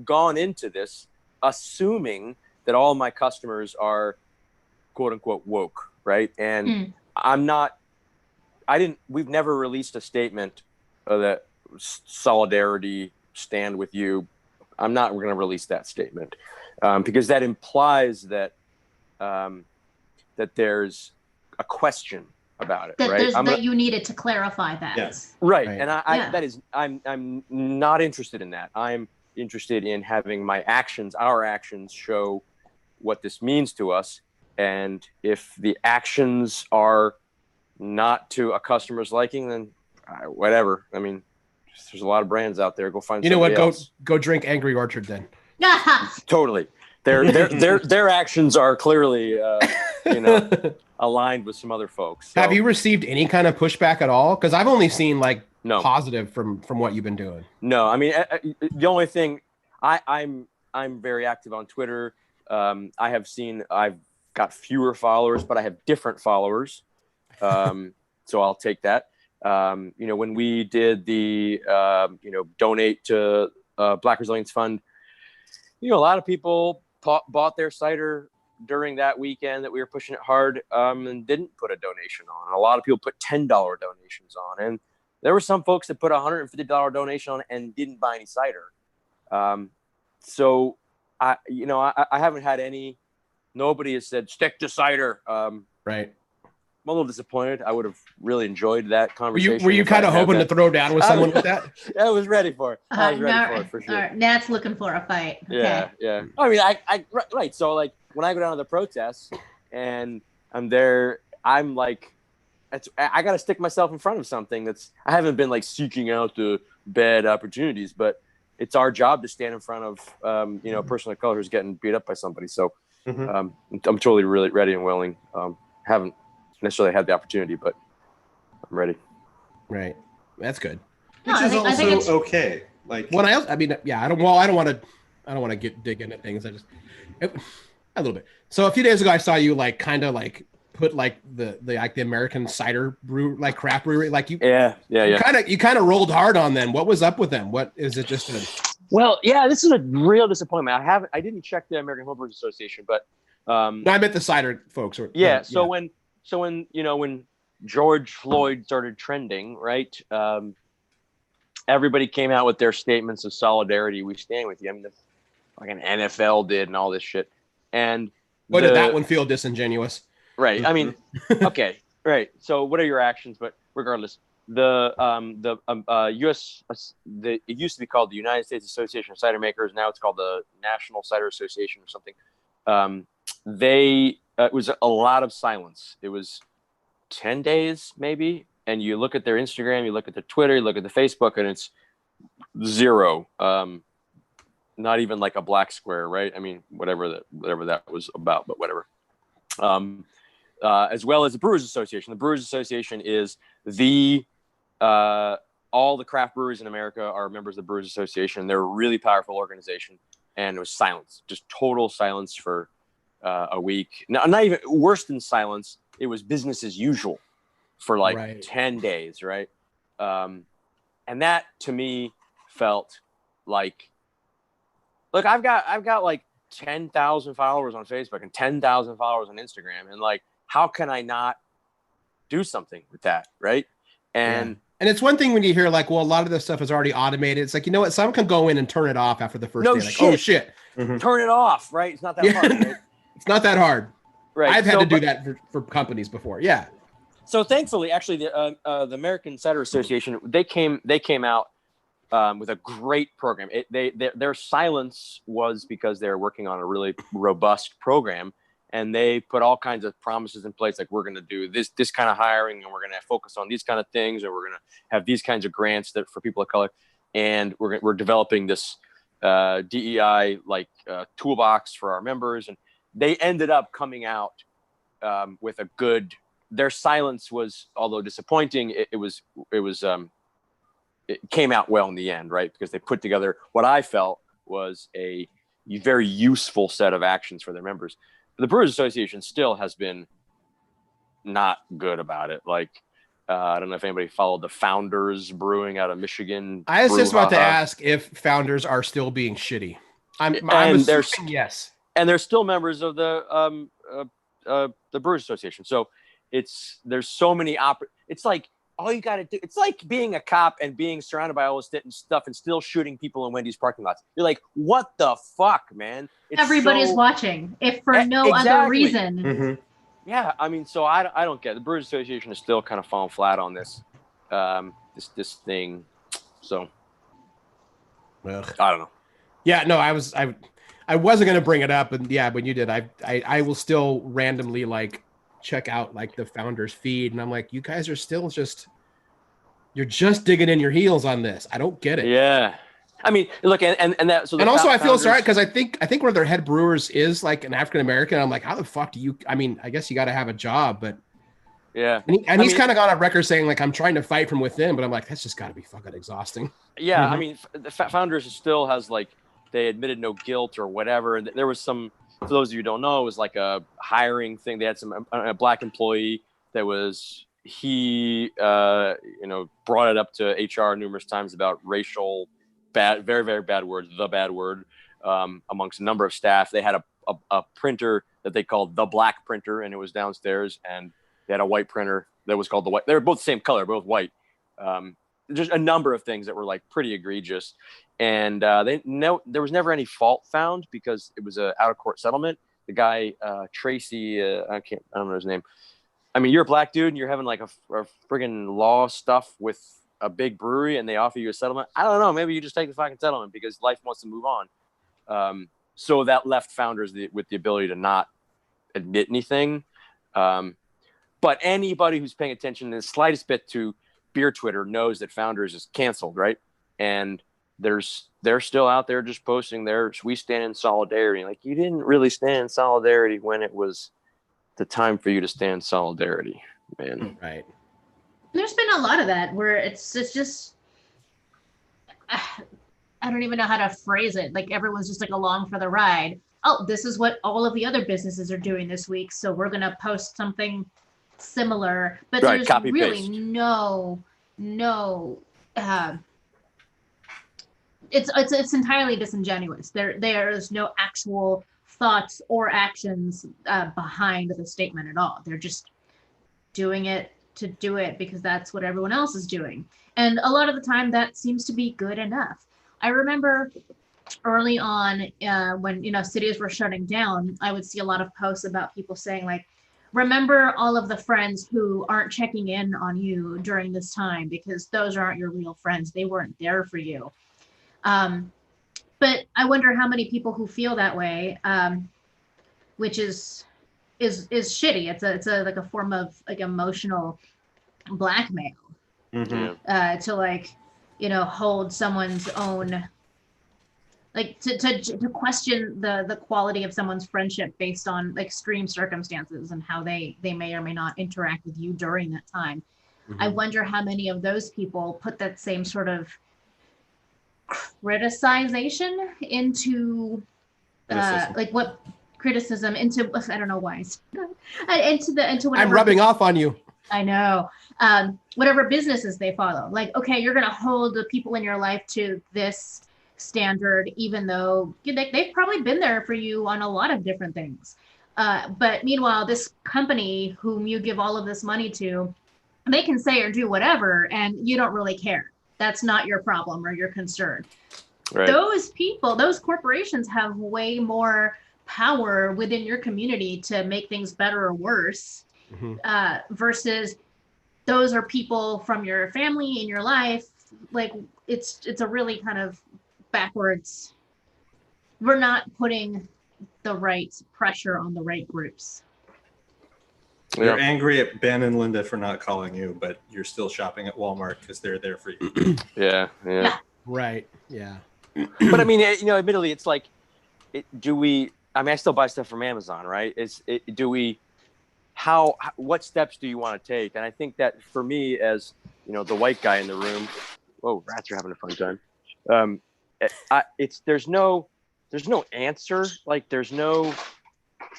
gone into this assuming that all my customers are quote unquote woke, right? And we've never released a statement that solidarity, stand with you. I'm not going to release that statement because that implies that that there's a question about it, right? That you needed to clarify that. Yes. Right. And I'm not interested in that. I'm interested in having our actions show what this means to us. And if the actions are not to a customer's liking, then whatever. I mean, there's a lot of brands out there. Go find somebody else. Go drink Angry Orchard then. Totally. Their actions are clearly, aligned with some other folks. So. Have you received any kind of pushback at all? Because I've only seen positive from what you've been doing. No, I mean, the only thing I'm very active on Twitter. I've got fewer followers, but I have different followers. So I'll take that. When we did the, donate to Black Resilience Fund, a lot of people bought their cider during that weekend that we were pushing it hard and didn't put a donation on. A lot of people put $10 donations on. And there were some folks that put a $150 donation on and didn't buy any cider. So I haven't had nobody has said, stick to cider. Right. I'm a little disappointed. I would have really enjoyed that conversation. Were you kind of hoping to throw down with someone with that? I was ready for it. I was ready for it for sure. Nat's looking for a fight. Okay. Yeah. I mean, right. So like when I go down to the protests and I'm there, I'm like, I got to stick myself in front of something I haven't been like seeking out the bad opportunities, but it's our job to stand in front of, a person of color who's getting beat up by somebody. So I'm totally really ready and willing. Haven't necessarily had the opportunity, but I'm ready. Right. That's good. Which is also okay. Like what else? I mean, yeah, I don't want to dig into things. A little bit. So a few days ago, I saw you put the American cider brew, craft brewery, you kind of rolled hard on them. What was up with them? What is it? Well, yeah, this is a real disappointment. I didn't check the American Homebrewers Association, but no, I meant the cider folks. So when George Floyd started trending, right? Everybody came out with their statements of solidarity. We stand with you. I mean, like an NFL did and all this shit. And did that one feel disingenuous? Right. I mean, okay. Right. So what are your actions? But regardless, it used to be called the United States Association of Cider Makers. Now it's called the National Cider Association or something. It was a lot of silence. It was 10 days maybe. And you look at their Instagram, you look at their Twitter, you look at the Facebook, and it's zero. Not even like a black square, right? I mean, whatever that was about, but whatever. As well as the Brewers Association. The Brewers Association is all the craft breweries in America are members of the Brewers Association. They're a really powerful organization. And it was silence, just total silence for a week. Not even worse than silence. It was business as usual for 10 days, right? And that to me felt like, look, I've got like 10,000 followers on Facebook and 10,000 followers on Instagram, and how can I not do something with that, right? And it's one thing when you hear a lot of this stuff is already automated. It's like, you know what? Someone can go in and turn it off after the first day. Oh shit! Mm-hmm. Turn it off, right? It's not that hard. Right? It's not that hard. Right. I've had to do that for companies before. Yeah. So thankfully, actually, the American Cider Association, they came out with a great program. Their silence was because they're working on a really robust program, and they put all kinds of promises in place, like we're going to do this kind of hiring, and we're going to focus on these kind of things, and we're going to have these kinds of grants that for people of color, and we're developing this DEI toolbox for our members, and they ended up coming out with a good. Their silence was, although disappointing, it came out well in the end, right? Because they put together what I felt was a very useful set of actions for their members. But the Brewers Association still has been not good about it. Like, I don't know if anybody followed the Founders Brewing out of Michigan. I was just about to ask if Founders are still being shitty. I'm assuming yes. And they're still members of the Brewers Association. So there's so many it's like all you got to do. It's like being a cop and being surrounded by all this stuff and still shooting people in Wendy's parking lots. You're like, what the fuck, man? Everybody's watching, if for no other reason. Mm-hmm. Yeah, I mean, so I don't get it. The Brewers Association is still kind of falling flat on this this thing. So Ugh. I don't know. Yeah, no, I wasn't gonna bring it up, and yeah, when you did, I will still randomly like check out like the Founders feed, and I'm like, you guys are still you're just digging in your heels on this. I don't get it. Yeah. I mean, look, and that. So and also, I feel sorry because I think one of their head brewers is like an African American. I'm like, how the fuck do you? I mean, I guess you got to have a job, but yeah. And he's kind of gone on record saying like, I'm trying to fight from within, but I'm like, that's just got to be fucking exhausting. Yeah, Mm-hmm. I mean, the Founders still has like they admitted no guilt or whatever. And there was some. For those of you who don't know, it was like a hiring thing. They had a black employee that was brought it up to HR numerous times about racial. Very, very bad word, the bad word, amongst a number of staff. They had a printer that they called the black printer, and it was downstairs, and they had a white printer that was called the white. They were both the same color, both white. Just a number of ththings that were like pretty egregious. And there was never any fault found because it was an out-of-court settlement. The guy, Tracy, I don't know his name. I mean, you're a black dude, and you're having like a friggin' law stuff with a big brewery and they offer you a settlement. I don't know. Maybe you just take the fucking settlement because life wants to move on. So that left Founders with the ability to not admit anything. But anybody who's paying attention in the slightest bit to beer Twitter knows that Founders is canceled, right? And they're still out there just posting we stand in solidarity. Like, you didn't really stand in solidarity when it was the time for you to stand in solidarity, man. Right. There's been a lot of that where it's just, I don't even know how to phrase it. Like, everyone's just like along for the ride. Oh, this is what all of the other businesses are doing this week, so we're going to post something similar. But right, there's copy, really paste. It's entirely disingenuous. There's no actual thoughts or actions behind the statement at all. They're just doing it to do it because that's what everyone else is doing. And a lot of the time that seems to be good enough. I remember early on when, cities were shutting down, I would see a lot of posts about people saying like, remember all of the friends who aren't checking in on you during this time because those aren't your real friends. They weren't there for you. But I wonder how many people who feel that way, which is shitty. It's like a form of like emotional blackmail. Mm-hmm. To like, hold someone's own, like to question the quality of someone's friendship based on extreme circumstances and how they may or may not interact with you during that time. Mm-hmm. I wonder how many of those people put that same sort of criticization into like what criticism into, I don't know why, into whatever. I'm rubbing off on you. I know. Whatever businesses they follow. Like, okay, you're going to hold the people in your life to this standard, even though they've probably been there for you on a lot of different things. But meanwhile, this company whom you give all of this money to, they can say or do whatever, and you don't really care. That's not your problem or your concern. Right. Those people, those corporations have way more power within your community to make things better or worse. Mm-hmm. Versus those are people from your family in your life. Like, it's a really kind of backwards. We're not putting the right pressure on the right groups. You're angry at Ben and Linda for not calling you, but you're still shopping at Walmart because they're there for you. Yeah. Right. Yeah. But I mean, admittedly, it's like, I still buy stuff from Amazon, right? What steps do you want to take? And I think that for me, as the white guy in the room, whoa, rats are having a fun time. there's no answer. Like there's no.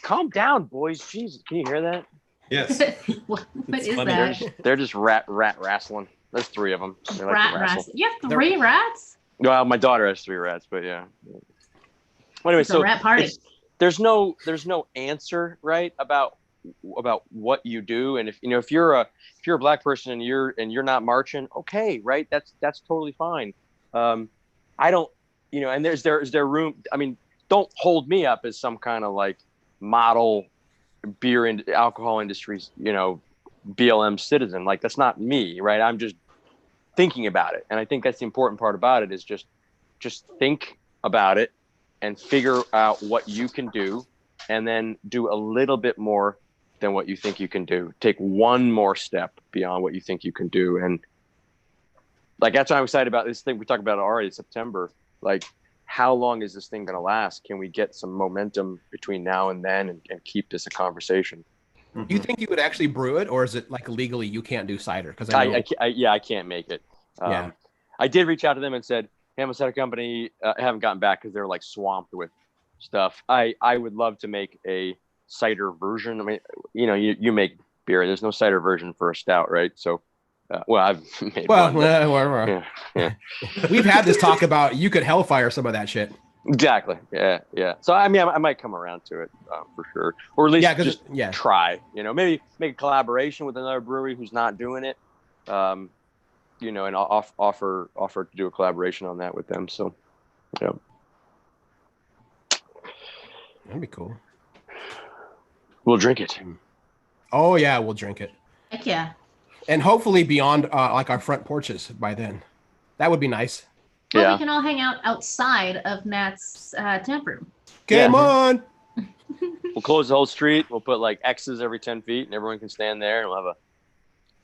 Calm down, boys. Jesus, can you hear that? Yes. What It's is funny. that? They're just rat wrestling. There's 3 of them. They like Rat to wrestle. rats. You have 3 rats? Well, my daughter has 3 rats, but yeah. Well, anyway, It's a so rat party. there's no answer, right, about what you do, and if you're a black person and you're not marching, okay, right, that's totally fine. I don't, and there's room. I mean, don't hold me up as some kind of like model beer and alcohol industries, BLM citizen. Like that's not me, right? I'm just thinking about it, and I think that's the important part about it is just think about it and figure out what you can do, and then do a little bit more than what you think you can do. Take one more step beyond what you think you can do, and like that's why I'm excited about this thing. We talked about it already in September. Like, how long is this thing going to last? Can we get some momentum between now and then and keep this a conversation? Do you think you would actually brew it, or is it like legally you can't do cider? Because I can't make it. Yeah. I did reach out to them and said, hey, I'm a cider company. I haven't gotten back because they're like swamped with stuff. I would love to make a cider version. I mean, you make beer. There's no cider version for a stout, right? So, I've made one. Well, yeah. We've had this talk about you could hellfire some of that shit. Exactly. Yeah. So I mean, I might come around to it for sure, or at least just try. Maybe make a collaboration with another brewery who's not doing it. And I'll offer to do a collaboration on that with them. So, that'd be cool. We'll drink it. Oh yeah, we'll drink it. Heck yeah. And hopefully beyond like our front porches by then. That would be nice. Well, we can all hang out outside of Matt's tap room. Game on! We'll close the whole street. We'll put like X's every 10 feet, and everyone can stand there, and we'll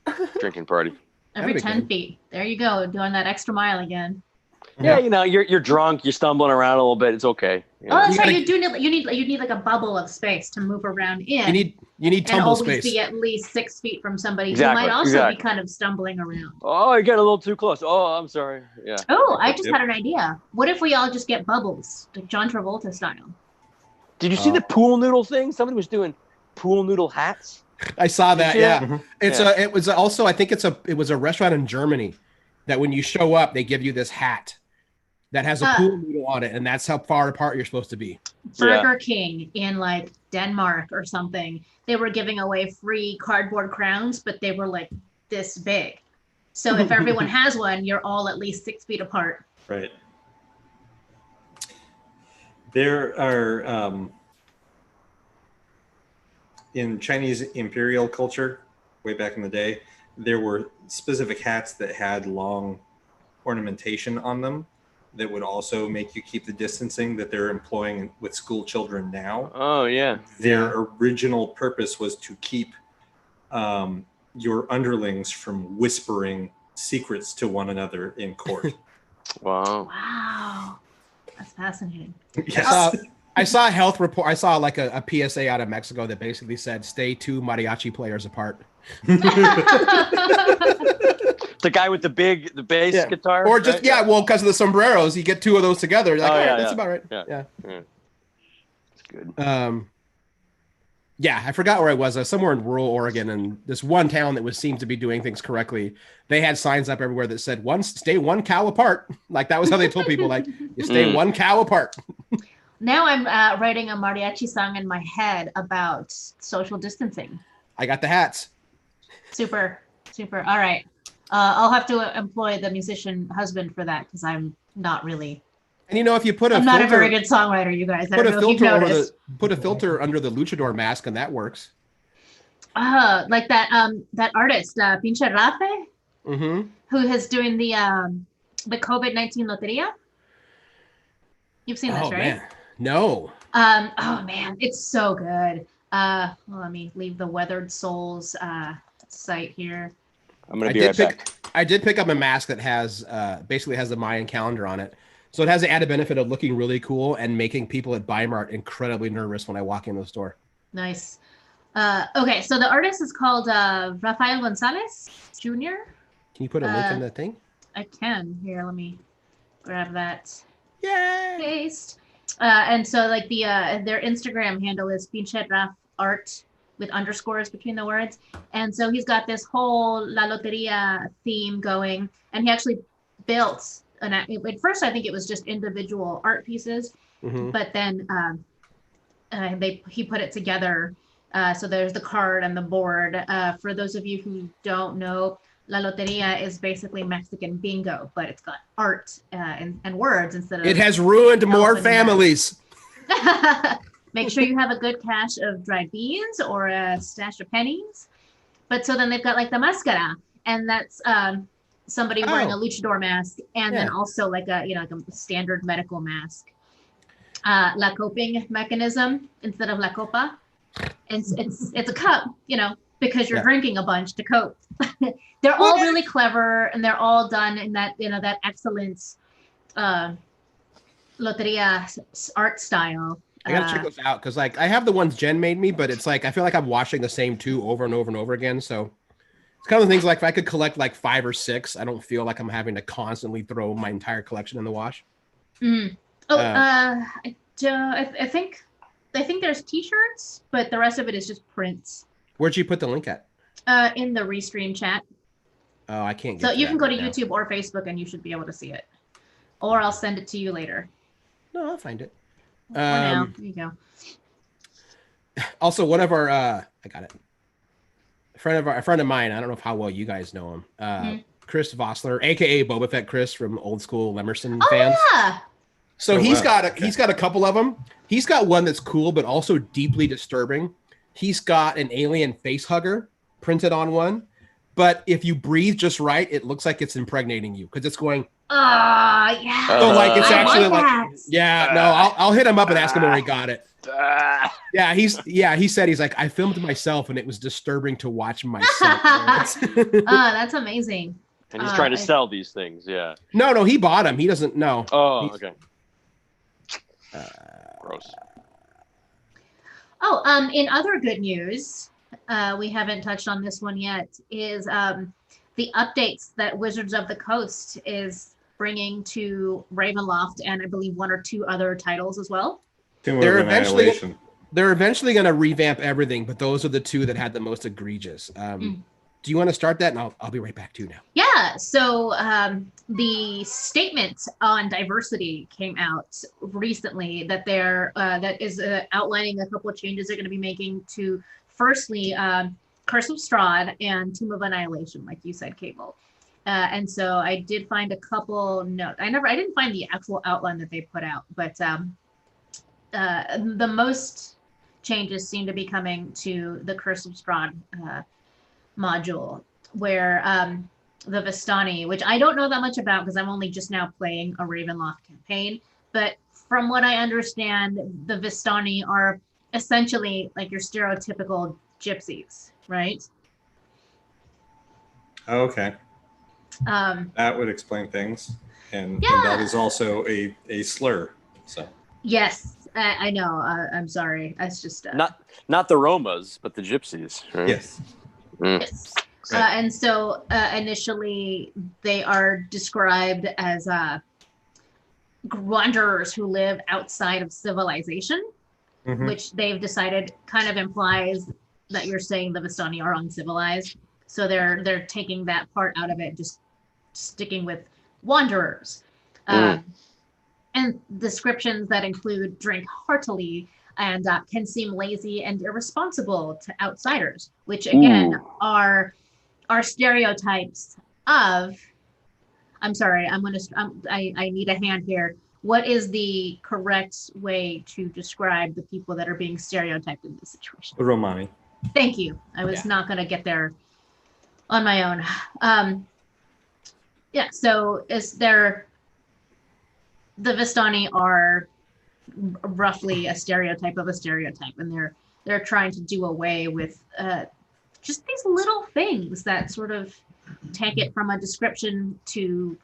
have a drinking party. Every 10 feet. There you go, doing that extra mile again. Yeah, you're drunk, you're stumbling around a little bit. It's okay. That's right. You need like a bubble of space to move around in. You need tumble and always space. be at least 6 feet from somebody Exactly, who might also be kind of stumbling around. Oh, you get a little too close. Oh, I'm sorry. Yeah. Oh, I just had an idea. What if we all just get bubbles, like John Travolta style? Did you see the pool noodle thing? Somebody was doing pool noodle hats. I saw that. Yeah. Mm-hmm. It was also, I think it was a restaurant in Germany that when you show up, they give you this hat that has a pool noodle on it, and that's how far apart you're supposed to be. Burger King in like Denmark or something, they were giving away free cardboard crowns, but they were like this big. So if everyone has one, you're all at least 6 feet apart. Right. There are, in Chinese imperial culture, way back in the day, there were specific hats that had long ornamentation on them that would also make you keep the distancing that they're employing with school children now. Oh, yeah. Their original purpose was to keep your underlings from whispering secrets to one another in court. Wow. That's fascinating. Yes. I saw a health report. I saw like a PSA out of Mexico that basically said, stay 2 mariachi players apart. The guy with the bass guitar, or just right? Well, because of the sombreros, you get 2 of those together. You're like, that's about right. Yeah, it's good. I forgot where I was. I was somewhere in rural Oregon, and this one town that seemed to be doing things correctly. They had signs up everywhere that said, stay 1 cow apart." Like that was how they told people, like, you stay 1 cow apart. Now I'm writing a mariachi song in my head about social distancing. I got the hats. Super. All right. I'll have to employ the musician husband for that because I'm not really. And if you put I'm not a very good songwriter, you guys. Put a filter under the luchador mask, and that works. Like that artist, Pinche Rafe, who is doing the COVID-19 Loteria. You've seen this, right? Man. No. Oh man, it's so good. Let me leave the Weathered Souls site here. I'm gonna be right back. I did pick up a mask that has basically has the Mayan calendar on it. So it has the added benefit of looking really cool and making people at Bimart incredibly nervous when I walk in the store. Nice. Okay, so the artist is called Rafael Gonzalez Jr. Can you put a link in the thing? I can. Here, let me grab that. Yay! Paste. And so like their Instagram handle is Pinche Raf Art with underscores between the words. And so he's got this whole La Loteria theme going, and he actually built at first I think it was just individual art pieces, but then he put it together. So there's the card and the board. For those of you who don't know, La Loteria is basically Mexican bingo, but it's got art and words instead of. It has ruined more families. Make sure you have a good cache of dried beans or a stash of pennies. But so then they've got like the mascara, and that's somebody wearing a luchador mask, and then also like a like a standard medical mask. La coping mechanism instead of la copa. It's a cup, because you're drinking a bunch to cope. They're all really clever, and they're all done in that that excellent loteria art style. I gotta check those out because like I have the ones Jen made me, but it's like I feel like I'm washing the same two over and over and over again. So it's kind of things like if I could collect like 5 or 6, I don't feel like I'm having to constantly throw my entire collection in the wash. I think there's T-shirts, but the rest of it is just prints. Where'd you put the link at? In the Restream chat. Oh, I can't get So to you that can go to right now. YouTube or Facebook and you should be able to see it. Or I'll send it to you later. No, I'll find it. For now. There you go. Also, one of our I got it. A friend of mine, I don't know how well you guys know him. Chris Vossler, aka Boba Fett Chris from old school Lemerson fans. Yeah. So he's got a couple of them. He's got one that's cool but also deeply disturbing. He's got an alien face hugger printed on one, but if you breathe just right, it looks like it's impregnating you because it's going. Yeah. So like it's actually like that. no, I'll hit him up and ask him where he got it. He said he's like I filmed myself and it was disturbing to watch myself. That's amazing. And he's trying to sell these things. Yeah. No, he bought them. He doesn't know. Oh, okay. Gross. In other good news, we haven't touched on this one yet, is the updates that Wizards of the Coast is bringing to Ravenloft, and I believe 1 or 2 other titles as well. They're eventually going to revamp everything, but those are the 2 that had the most egregious. Do you want to start that? And I'll be right back to you now. Yeah. So the statement on diversity came out recently that that is outlining a couple of changes they're going to be making to, firstly, Curse of Strahd and Tomb of Annihilation, like you said, Cable. And so I did find a couple notes. I didn't find the actual outline that they put out, but the most changes seem to be coming to the Curse of Strahd module, where the Vistani, which I don't know that much about because I'm only just now playing a Ravenloft campaign, but from what I understand, the Vistani are essentially like your stereotypical gypsies, right? Okay. That would explain things, and that is also a slur. So yes, I know. I'm sorry. That's just not the Romas, but the gypsies. Right? Yes. Yes. And so initially they are described as wanderers who live outside of civilization, which they've decided kind of implies that you're saying the Vistani are uncivilized. So they're taking that part out of it, just sticking with wanderers. And descriptions that include drink heartily and can seem lazy and irresponsible to outsiders, which again are stereotypes of. I'm sorry, I need a hand here. What is the correct way to describe the people that are being stereotyped in this situation? Romani. Thank you. I was not going to get there on my own. So the Vistani are roughly a stereotype of a stereotype, and they're trying to do away with just these little things that sort of take it from a description to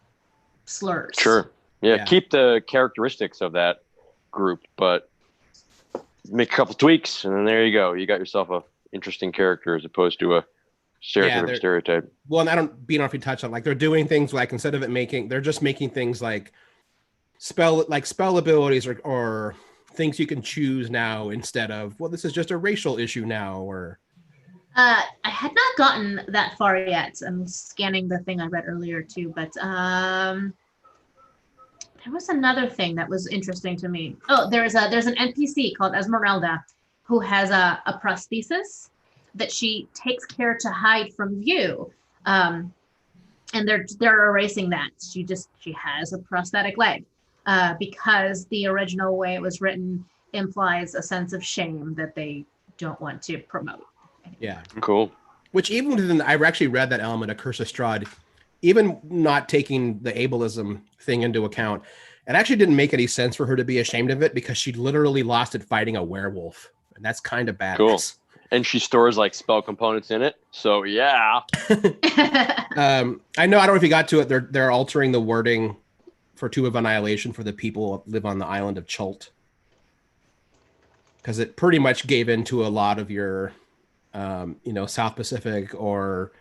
slurs. Sure. Yeah, keep the characteristics of that group, but make a couple tweaks, and then there you go. You got yourself a interesting character as opposed to a stereotype. Well, and I don't know if you touched on, like, they're doing things like, instead of they're just making things like spell abilities or things you can choose now instead of, well, this is just a racial issue now, or I had not gotten that far yet. I'm scanning the thing I read earlier too, but there was another thing that was interesting to me. Oh, there's an NPC called Esmeralda who has a prosthesis that she takes care to hide from view. And they're erasing that. She has a prosthetic leg because the original way it was written implies a sense of shame that they don't want to promote. yeah, Cool. which even within, I actually read that element of Curse of Strahd, even not taking the ableism thing into account, it actually didn't make any sense for her to be ashamed of it because she literally lost it fighting a werewolf, and that's kind of badass. Cool. And she stores like spell components in it. So yeah. I know. I don't know if you got to it. They're altering the wording for Tomb of Annihilation for the people who live on the island of Chult, because it pretty much gave into a lot of your, South Pacific or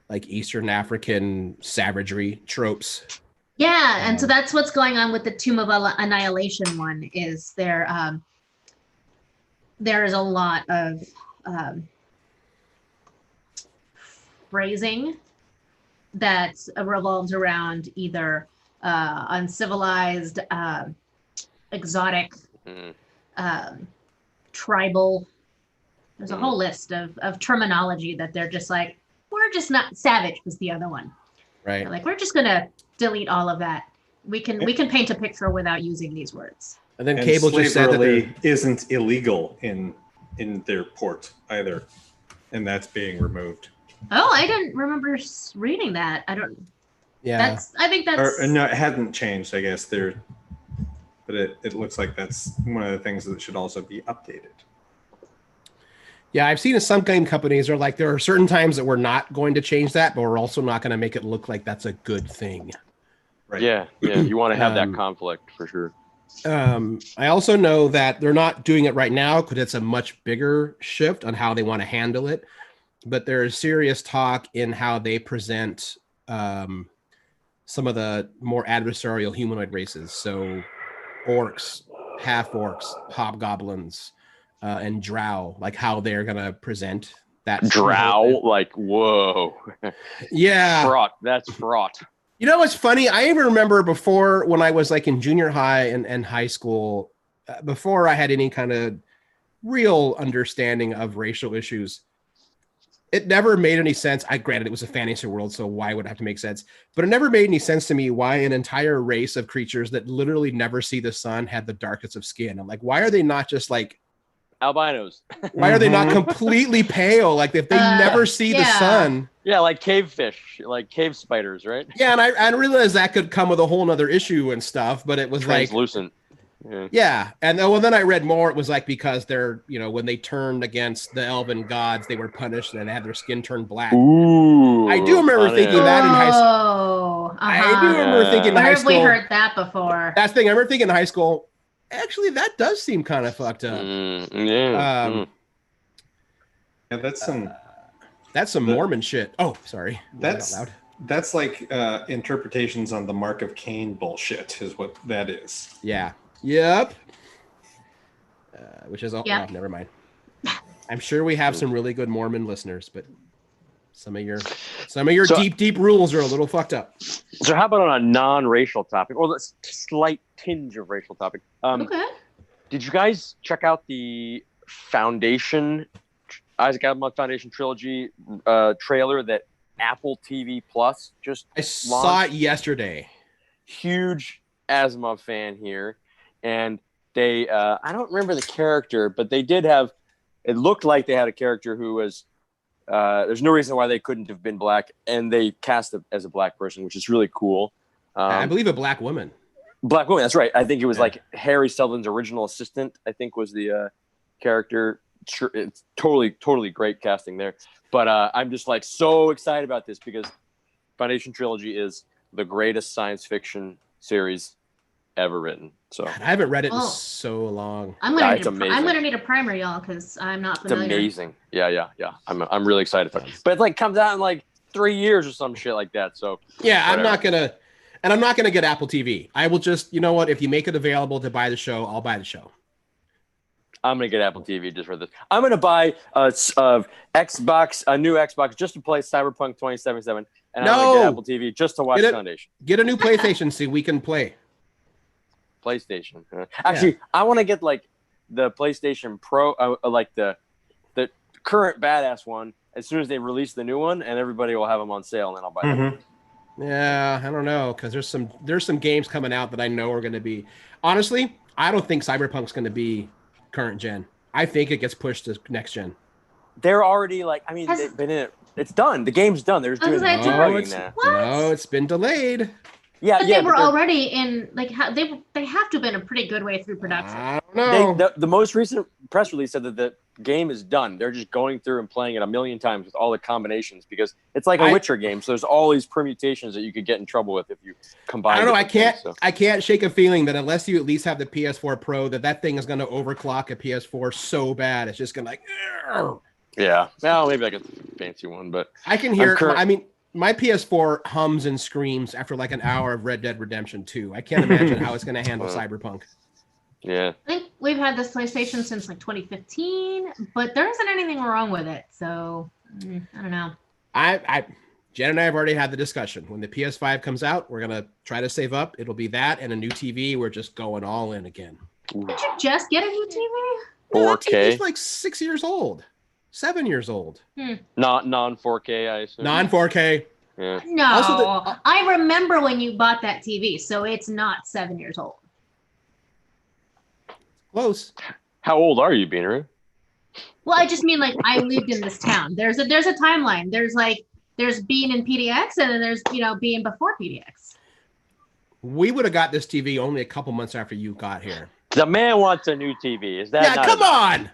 like Eastern African savagery tropes. Yeah, and so that's what's going on with the Tomb of Annihilation one. Is there is a lot of phrasing that revolves around either uncivilized, exotic, tribal. There's a whole list of terminology that they're just like, we're just not savage was the other one. Right. They're like, we're just gonna delete all of that. We can paint a picture without using these words. And then Cable just said that isn't illegal in their port either, and that's being removed. Oh, I didn't remember reading that. I don't. Yeah. I think that's. Or, no, it hadn't changed. I guess but it looks like that's one of the things that should also be updated. Yeah, I've seen some game companies are like, there are certain times that we're not going to change that, but we're also not going to make it look like that's a good thing. Right. Yeah. You want to have that conflict for sure. I also know that they're not doing it right now because it's a much bigger shift on how they want to handle it. But there's serious talk in how they present some of the more adversarial humanoid races. So orcs, half-orcs, hobgoblins, and drow, like how they're going to present that. Drow, like, whoa. Yeah. Fraught. That's fraught. You know what's funny? I even remember before when I was like in junior high and high school, before I had any kind of real understanding of racial issues, it never made any sense. Granted, it was a fantasy world, so why would it have to make sense? But it never made any sense to me why an entire race of creatures that literally never see the sun had the darkest of skin. I'm like, why are they not just like albinos? Why are they not completely pale? Like if they never see the sun. Yeah, like cave fish, like cave spiders, right? Yeah, and I realized that could come with a whole nother issue and stuff, but it was translucent. Yeah. And then I read more. It was like because they're, when they turned against the elven gods, they were punished and they had their skin turned black. Ooh, I do remember thinking that in high school. Oh, I do remember thinking in high school. Where have we heard that before? That's the thing. I remember thinking in high school, actually, that does seem kind of fucked up. Yeah, that's some Mormon shit. Oh, sorry. That's like interpretations on the Mark of Cain bullshit is what that is. Yeah. Yep. Which is all. Yep. Oh, never mind. I'm sure we have some really good Mormon listeners, but some of your deep rules are a little fucked up. So how about on a non-racial topic, or a slight tinge of racial topic? Okay. Did you guys check out the Foundation, Isaac Asimov Foundation trilogy trailer that Apple TV Plus just saw it yesterday? Huge Asimov fan here, and they I don't remember the character, but they did have. It looked like they had a character who was. There's no reason why they couldn't have been black, and they cast it as a black person, which is really cool. I believe a black woman. Black woman, that's right. I think it was like Harry Seldon's original assistant. I think was the character. It's totally great casting there. But I'm just like so excited about this because Foundation Trilogy is the greatest science fiction series ever written. So I haven't read it in so long. I'm gonna need a primer, y'all, because I'm not familiar. It's amazing. Yeah. I'm really excited for it. But it like comes out in like 3 years or some shit like that. So yeah, whatever. I'm not gonna. And I'm not going to get Apple TV. I will just, you know what? If you make it available to buy the show, I'll buy the show. I'm gonna get Apple TV just for this. I'm gonna buy a Xbox, a new Xbox, just to play Cyberpunk 2077, and I'm gonna get Apple TV just to watch Foundation. Get a new PlayStation so we can play. PlayStation. Actually, I want to get like the PlayStation Pro, like the current badass one. As soon as they release the new one, and everybody will have them on sale, and then I'll buy them. Yeah, I don't know, because there's some games coming out that I know are going to be. Honestly, I don't think Cyberpunk's going to be current gen. I think it gets pushed to next gen. They're already like, I mean, they've been in it. It's done. The game's done. They're just doing debugging now. No, it's been delayed. Yeah, but they were already in, like, they have to have been a pretty good way through production. I don't know. The most recent press release said that the game is done. They're just going through and playing it a million times with all the combinations because it's like a Witcher game. So there's all these permutations that you could get in trouble with if you combine. I don't know. I can't shake a feeling that unless you at least have the PS4 Pro, that thing is going to overclock a PS4 so bad it's just going to like. Argh. Yeah. Well, maybe like a fancy one, but I can hear. I mean, my PS4 hums and screams after like an hour of Red Dead Redemption 2. I can't imagine how it's going to handle Cyberpunk. Yeah. I think we've had this PlayStation since like 2015, but there isn't anything wrong with it. So I don't know. Jen and I have already had the discussion. When the PS5 comes out, we're going to try to save up. It'll be that and a new TV. We're just going all in again. Did you just get a new TV? 4K? No, TV's like 6 years old. 7 years old. Not non-4K, I assume. Non-4K. Yeah. No. I remember when you bought that TV, so it's not 7 years old. Close. How old are you, Beaner? Well, I just mean like I lived in this town. There's a timeline. There's being in PDX and then there's, being before PDX. We would have got this TV only a couple months after you got here. The man wants a new TV. Is that Yeah, come on.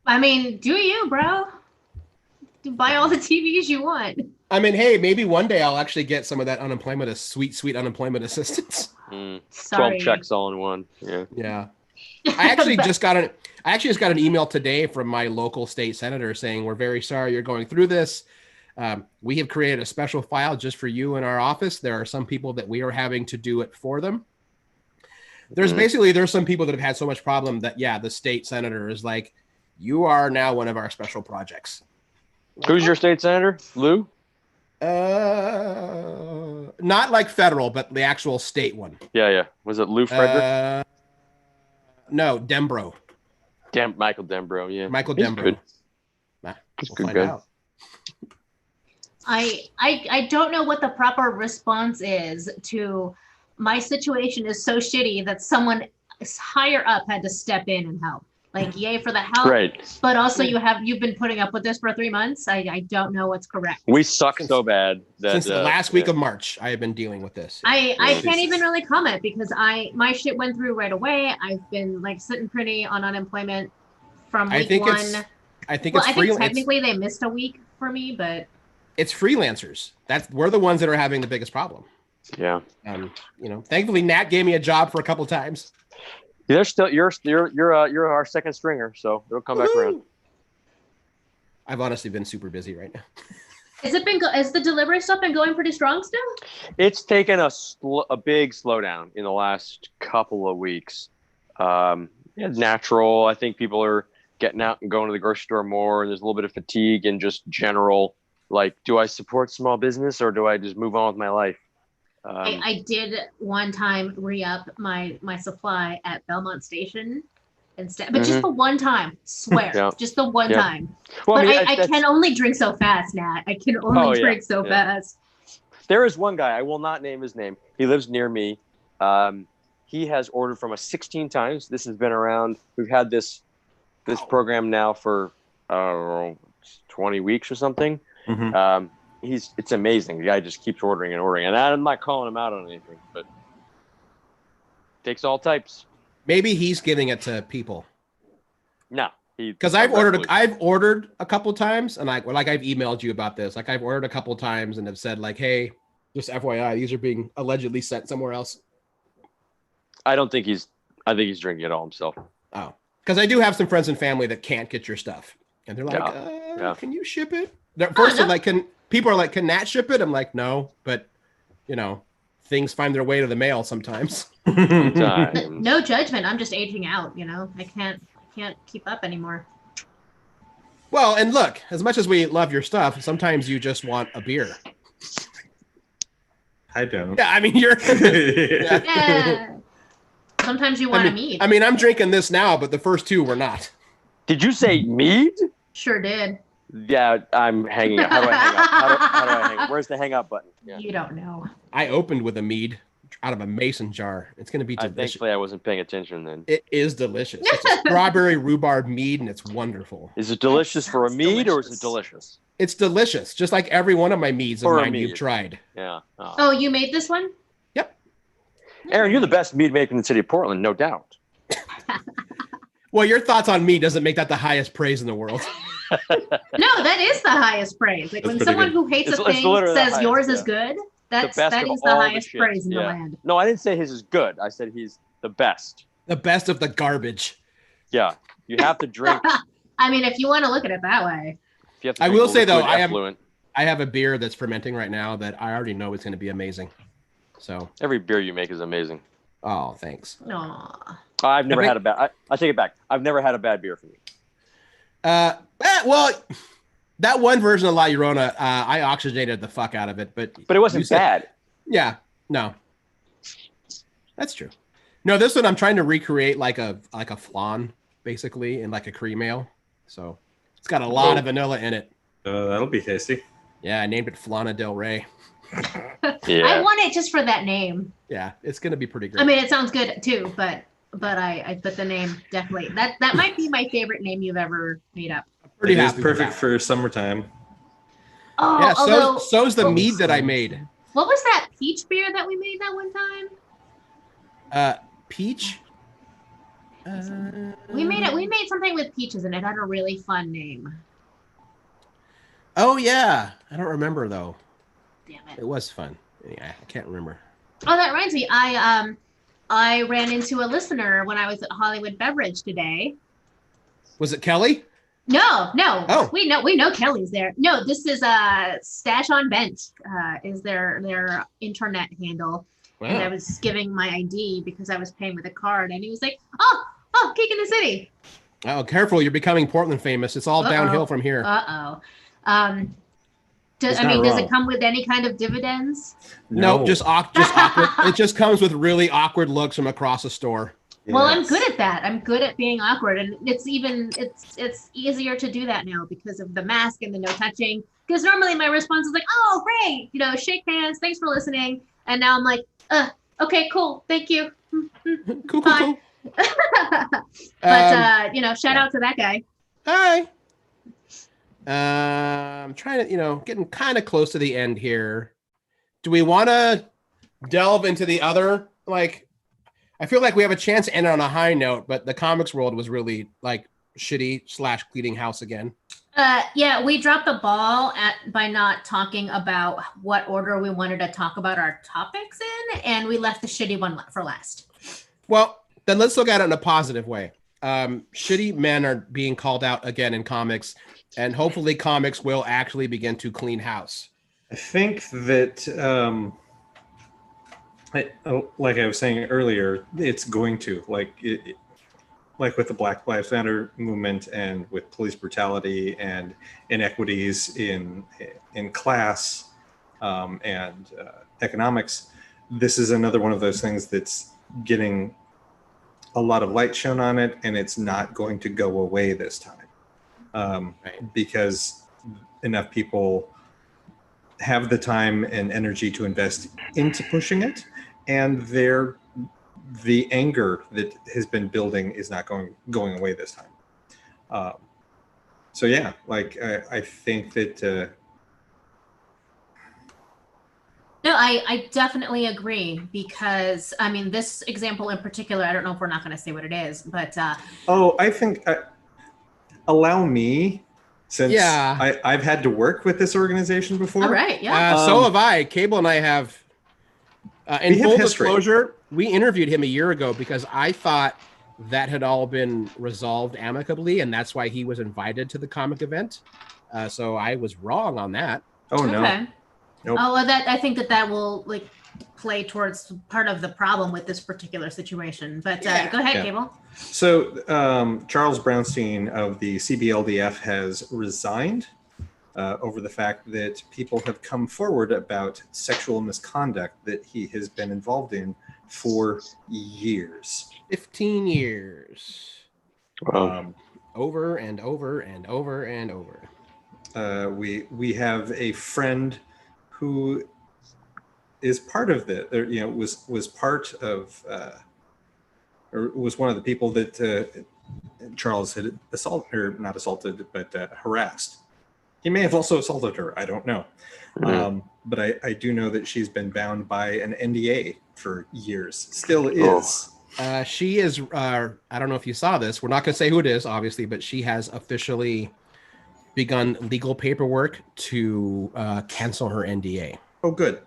I mean, do you, bro? Buy all the TVs you want. I mean, hey, maybe one day I'll actually get some of that sweet unemployment assistance. 12 checks all in one. Yeah. Yeah. I actually just got an email today from my local state senator saying, we're very sorry you're going through this. We have created a special file just for you in our office. There are some people that we are having to do it for them. There's some people that have had so much problem that, the state senator is like, you are now one of our special projects. Who's your state senator? Lou? Not like federal, but the actual state one. Yeah. Was it Lou Frederick? No, Dembro. Michael Dembro, yeah. Michael Dembro. Good. We'll find out. I don't know what the proper response is to my situation is so shitty that someone higher up had to step in and help. Like, yay for the help. Right. But also you've been putting up with this for 3 months. I don't know what's correct. We suck so bad that since the last week of March, I have been dealing with this. I can't even really comment because my shit went through right away. I've been like sitting pretty on unemployment from week one. I think technically they missed a week for me, but it's freelancers. We're the ones that are having the biggest problem. Yeah. Thankfully Nat gave me a job for a couple times. You're our second stringer, so it'll come back around. I've honestly been super busy right now. Has the delivery stuff been going pretty strong still? It's taken a big slowdown in the last couple of weeks. It's natural. I think people are getting out and going to the grocery store more, and there's a little bit of fatigue and just general, like, do I support small business or do I just move on with my life? I did one time re-up my supply at Belmont Station instead, but just the one time, swear, just the one time. Well, but I can only drink so fast, Nat. I can only drink so fast. There is one guy, I will not name his name. He lives near me. He has ordered from us 16 times. This has been around. We've had this program now for 20 weeks or something. Mm-hmm. It's amazing. The guy just keeps ordering, and I'm not calling him out on anything, but takes all types. Maybe he's giving it to people. No, because I've ordered a couple times, and I've emailed you about this. Like, I've ordered a couple times and have said like, hey, just FYI, these are being allegedly sent somewhere else. I think he's drinking it all himself. Oh, because I do have some friends and family that can't get your stuff, and they're like, can you ship it? First, people are like, can Nat ship it? I'm like, no, but things find their way to the mail sometimes. Sometimes. No judgment. I'm just aging out. You know, I can't keep up anymore. Well, and look, as much as we love your stuff, sometimes you just want a beer. I don't. Yeah, I mean, you're. Yeah. Sometimes you want a mead. I mean, I'm drinking this now, but the first two were not. Did you say mead? Sure did. Yeah, I'm hanging up. How do I hang up? How do I hang up? Where's the hang up button? Yeah. You don't know. I opened with a mead out of a mason jar. It's going to be delicious. Thankfully, I wasn't paying attention then. It is delicious. It's a strawberry rhubarb mead, and it's wonderful. Is it delicious for a mead or is it delicious? It's delicious, just like every one of my meads of For a mine mead. you've tried. Yeah. Oh, you made this one? Yep. Aaron, you're the best mead maker in the city of Portland, no doubt. Well, your thoughts on mead doesn't make that the highest praise in the world. No, that is the highest praise. Like That's when pretty someone good. who hates It's a thing literally the says highest, yours yeah. is good, that best is of the all highest shit. praise in the Yeah. land. No, I didn't say his is good. I said he's the best. The best of the garbage. Yeah. You have to drink. I mean, if you want to look at it that way. If you have to I drink will the say, though, liquid I have- effluent. I have a beer that's fermenting right now that I already know is going to be amazing. So, Every beer you make is amazing. oh, thanks. Aw. I've never I had a bad. I take it back. I've never had a bad beer from you. Well, that one version of La Llorona, I oxygenated the fuck out of it, but But it wasn't you said- bad. Yeah, no, that's true. No, this one I'm trying to recreate like a flan, basically, in like a cream ale. So it's got a lot of vanilla in it. That'll be tasty. Yeah, I named it Flana Del Rey. Yeah. I want it just for that name. Yeah, it's gonna be pretty great. I mean, it sounds good too, but the name definitely that might be my favorite name you've ever made up. pretty It is happy with perfect that. for summertime. Oh, Yeah, although so's the mead that I made. what was that peach beer that we made that one time? Peach. We made something with peaches and it had a really fun name. Oh yeah, I don't remember though. Damn it. It was fun. Yeah, I can't remember. Oh, that reminds me. I ran into a listener when I was at Hollywood Beverage today. Was it Kelly? No. Oh. We know Kelly's there. No, this is Stash on Bent is their internet handle. And I Wow. was giving my ID because I was paying with a card, and he was like, "Oh, Geek in the City." Oh, careful! You're becoming Portland famous. It's all downhill from here. Does He's not it wrong. come with any kind of dividends? No, just awkward. It just comes with really awkward looks from across the store. Well, I'm Yes. good at that. I'm good at being awkward, and it's easier to do that now because of the mask and the no touching. Because normally my response is like, "Oh, great, shake hands, thanks for listening," and now I'm like, okay, cool, thank you." Cool. Bye. But shout out to that guy. Hi. I'm trying to, getting kind of close to the end here. Do we want to delve into the other, I feel like we have a chance to end on a high note, but the comics world was really shitty / cleaning house again. Yeah, we dropped the ball by not talking about what order we wanted to talk about our topics in, and we left the shitty one for last. Well, then let's look at it in a positive way. Shitty men are being called out again in comics, and hopefully comics will actually begin to clean house. I think that, like I was saying earlier, it's going to like with the Black Lives Matter movement and with police brutality and inequities in class and economics. This is another one of those things that's getting a lot of light shown on it, and it's not going to go away this time because enough people have the time and energy to invest into pushing it, and the anger that has been building is not going away this time. So yeah, I think that. No, I definitely agree because this example in particular, I don't know if we're not going to say what it is, but I think allow me, since Yeah. I've had to work with this organization before. all right, yeah. So have I. Cable and I have. In We have full history. disclosure, we interviewed him a year ago because I thought that had all been resolved amicably, and that's why he was invited to the comic event. So I was wrong on that. Oh no. Okay. Nope. Oh, well, I think that will play towards part of the problem with this particular situation. But go ahead, Yeah. Cable. So Charles Brownstein of the CBLDF has resigned over the fact that people have come forward about sexual misconduct that he has been involved in for years. 15 years. Wow. Over and over and over and over. We have a friend who is part of the, was part of, or was one of the people that Charles had harassed. He may have also assaulted her. I don't know. But I do know that she's been bound by an NDA for years. Still is. She is, I don't know if you saw this. We're not going to say who it is, obviously, but she has officially begun legal paperwork to cancel her NDA. Oh, good.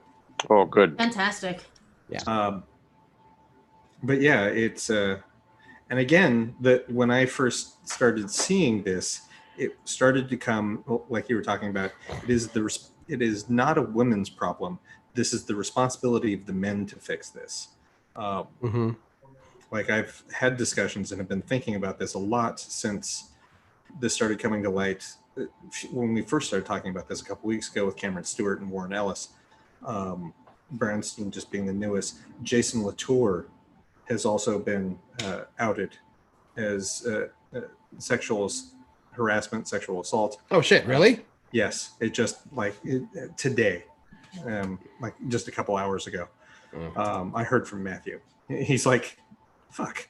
Oh, good. Fantastic. Yeah. But yeah, it's, and again, when I first started seeing this, it started to come, like you were talking about, it is not a women's problem. This is the responsibility of the men to fix this. Like I've had discussions and have been thinking about this a lot since this started coming to light. When we first started talking about this a couple weeks ago with Cameron Stewart and Warren Ellis, Brownstein just being the newest, Jason Latour has also been outed as sexual harassment, sexual assault. Oh shit! Really? Yes, it just today, like just a couple hours ago. I heard from Matthew. He's like, "Fuck."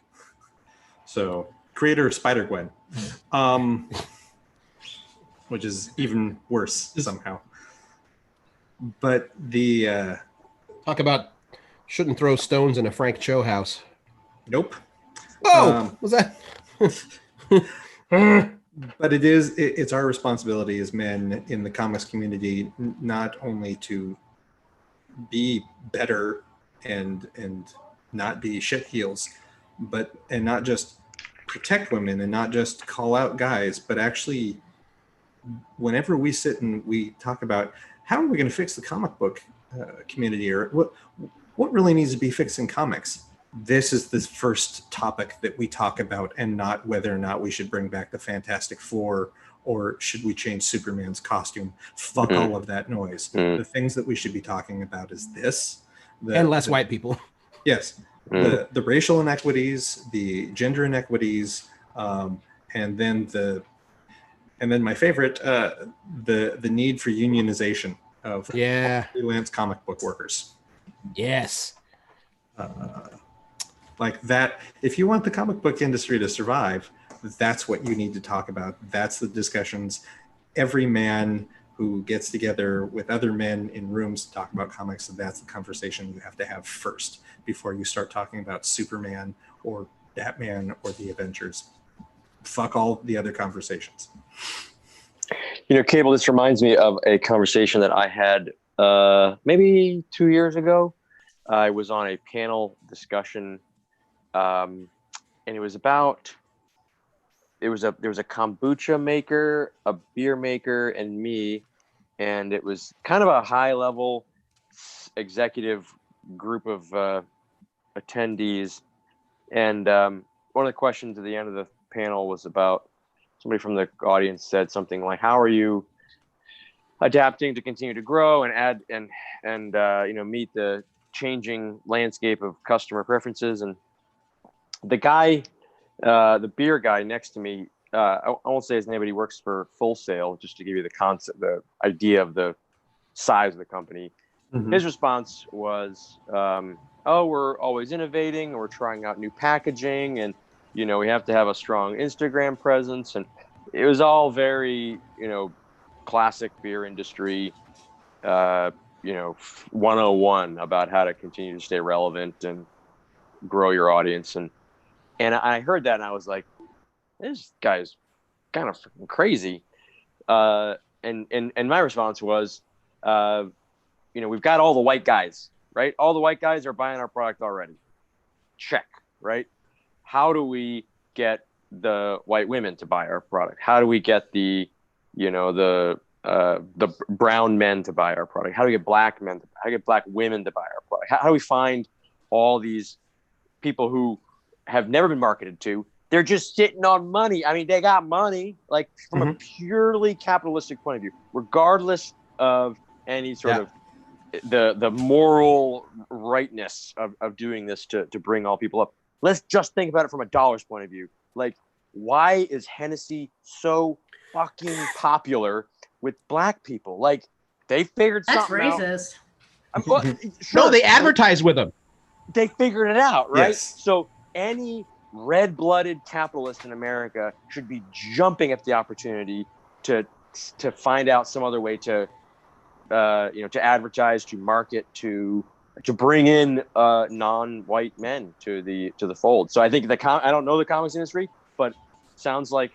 So, creator of Spider-Gwen, which is even worse somehow. But the talk about shouldn't throw stones in a Frank Cho house. Nope. Oh, was that? But it's our responsibility as men in the comics community not only to be better and not be shitheels, and not just protect women and not just call out guys, but actually whenever we sit and we talk about how are we going to fix the comic book community, or what really needs to be fixed in comics, this is the first topic that we talk about, and not whether or not we should bring back the Fantastic Four or should we change Superman's costume. Fuck all of that noise. The things that we should be talking about is this. And less white people. Yes. The racial inequities, the gender inequities, and then my favorite, the need for unionization of freelance comic book workers. Yes. Like that, if you want the comic book industry to survive, that's what you need to talk about. That's the discussions. Every man who gets together with other men in rooms to talk about comics, that's the conversation you have to have first before you start talking about Superman or Batman or the Avengers. Fuck all the other conversations. Cable, this reminds me of a conversation that I had maybe 2 years ago. I was on a panel discussion, and it was about, there was a kombucha maker, a beer maker, and me, and it was kind of a high level executive group of attendees. And one of the questions at the end of the panel was about, somebody from the audience said something like, "How are you adapting to continue to grow and add and meet the changing landscape of customer preferences?" And the guy, the beer guy next to me, I won't say his name, but he works for Full Sail, just to give you the concept, the idea of the size of the company. His response was, "Oh, we're always innovating. We're trying out new packaging, and we have to have a strong Instagram presence." And it was all very, classic beer industry, 101 about how to continue to stay relevant and grow your audience. And I heard that and I was like, this guy's kind of freaking crazy. And my response was, we've got all the white guys, right? All the white guys are buying our product already. Check, right? How do we get the white women to buy our product? How do we get the brown men to buy our product? How do we get black men? How do we get black women to buy our product? Like, how do we find all these people who have never been marketed to? They're just sitting on money. I mean, they got money, like from a purely capitalistic point of view, regardless of any sort of the moral rightness of doing this to bring all people up. Let's just think about it from a dollar's point of view. Like, why is Hennessy so fucking popular with black people? Like, they figured something out. That's racist. Well, No, they advertise with them. They figured it out, right? Yes. So any red-blooded capitalist in America should be jumping at the opportunity to find out some other way to to advertise, to market, to bring in non-white men to the fold. So I think I don't know the comics industry, but sounds like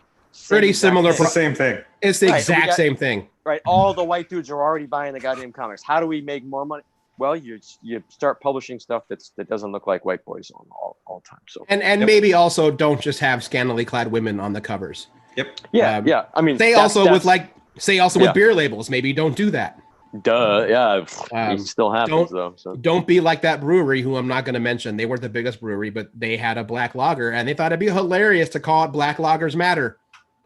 pretty similar. It's the same thing. It's the exact same thing. Right. All the white dudes are already buying the goddamn comics. How do we make more money? Well, you start publishing stuff that doesn't look like white boys all time. So and maybe also don't just have scantily clad women on the covers. Yep. Yeah. I mean, with beer labels. Maybe don't do that. Duh. Yeah. It still happens though. So don't be like that brewery who I'm not going to mention. They weren't the biggest brewery, but they had a black lager, and they thought it'd be hilarious to call it Black Lagers Matter.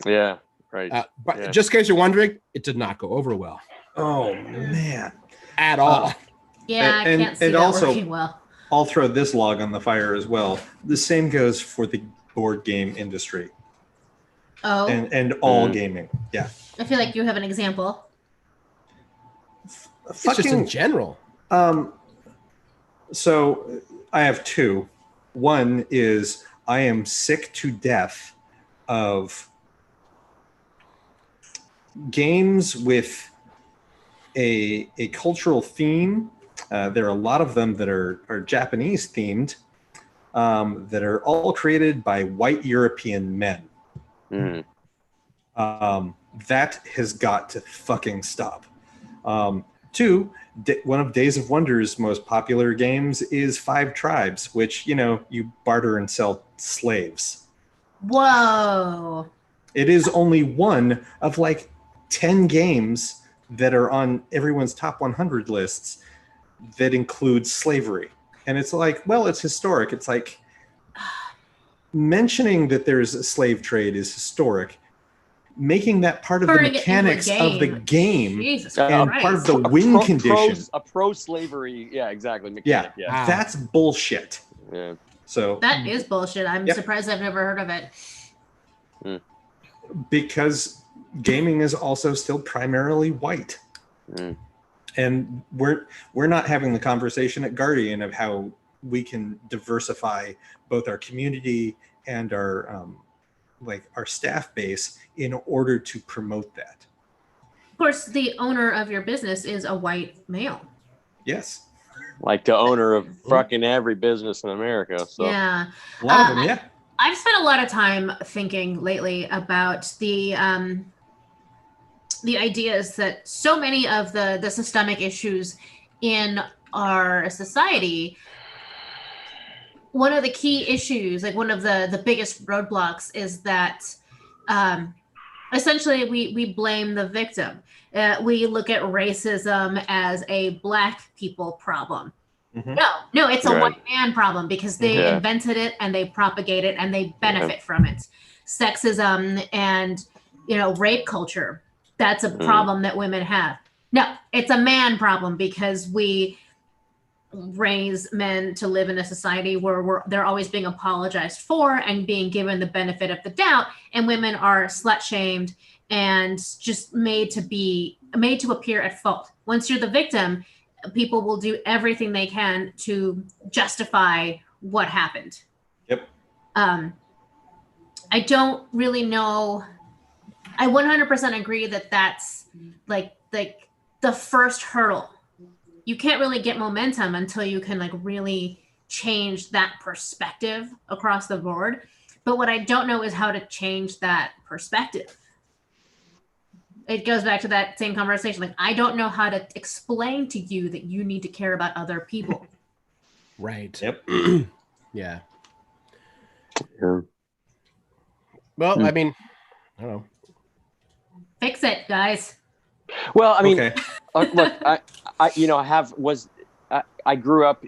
Yeah. Right. But just in case you're wondering, it did not go over well. Oh man. At all. Yeah, I can't see that working well. I'll throw this log on the fire as well. The same goes for the board game industry. Oh. And all gaming. Yeah. I feel like you have an example. It's just in general. So I have two. One is I am sick to death of games with a cultural theme. There are a lot of them that are Japanese themed, that are all created by white European men. That has got to fucking stop. Two, one of Days of Wonder's most popular games is Five Tribes, which, you barter and sell slaves. Whoa. It is only one of like 10 games that are on everyone's top 100 lists that includes slavery. And it's like, well, it's historic. It's like mentioning that there's a slave trade is historic. Making that part of the mechanics of the game and part of the win condition. A pro-slavery, exactly. Mechanic, Wow. That's bullshit. Yeah. So that is bullshit. I'm surprised I've never heard of it. Because gaming is also still primarily white. And we're not having the conversation at Guardian of how we can diversify both our community and our staff base in order to promote that. Of course, the owner of your business is a white male. Yes. Like the owner of fucking every business in America. So. Yeah. A lot of them, I've spent a lot of time thinking lately about the ideas that so many of the systemic issues in our society, one of the key issues, like one of the biggest roadblocks, is that essentially we blame the victim. We look at racism as a black people problem. No, it's a white man problem because they invented it and they propagate it and they benefit from it. Sexism and rape culture, that's a problem that women have. No, it's a man problem because we raise men to live in a society where they're always being apologized for and being given the benefit of the doubt, and women are slut shamed and just made to appear at fault. Once you're the victim, people will do everything they can to justify what happened. Yep. I don't really know. I 100% agree that that's like the first hurdle. You can't really get momentum until you can really change that perspective across the board. But what I don't know is how to change that perspective. It goes back to that same conversation. I don't know how to explain to you that you need to care about other people. Right. Yep. Yeah. Well, I mean, I don't know. Fix it, guys. Well, I mean, okay. look, I grew up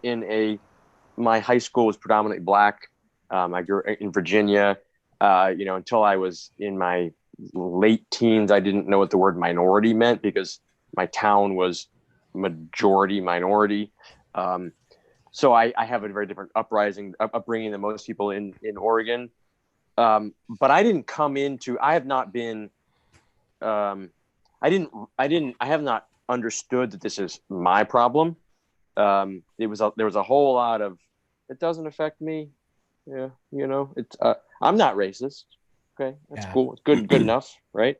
my high school was predominantly black. I grew up in Virginia, until I was in my late teens. I didn't know what the word minority meant because my town was majority minority. So I have a very different upbringing than most people in Oregon. But I didn't come into, I have not been, I have not understood that this is my problem. There was a whole lot of, it doesn't affect me. Yeah. It's, I'm not racist. Okay. That's cool. It's good enough. Right.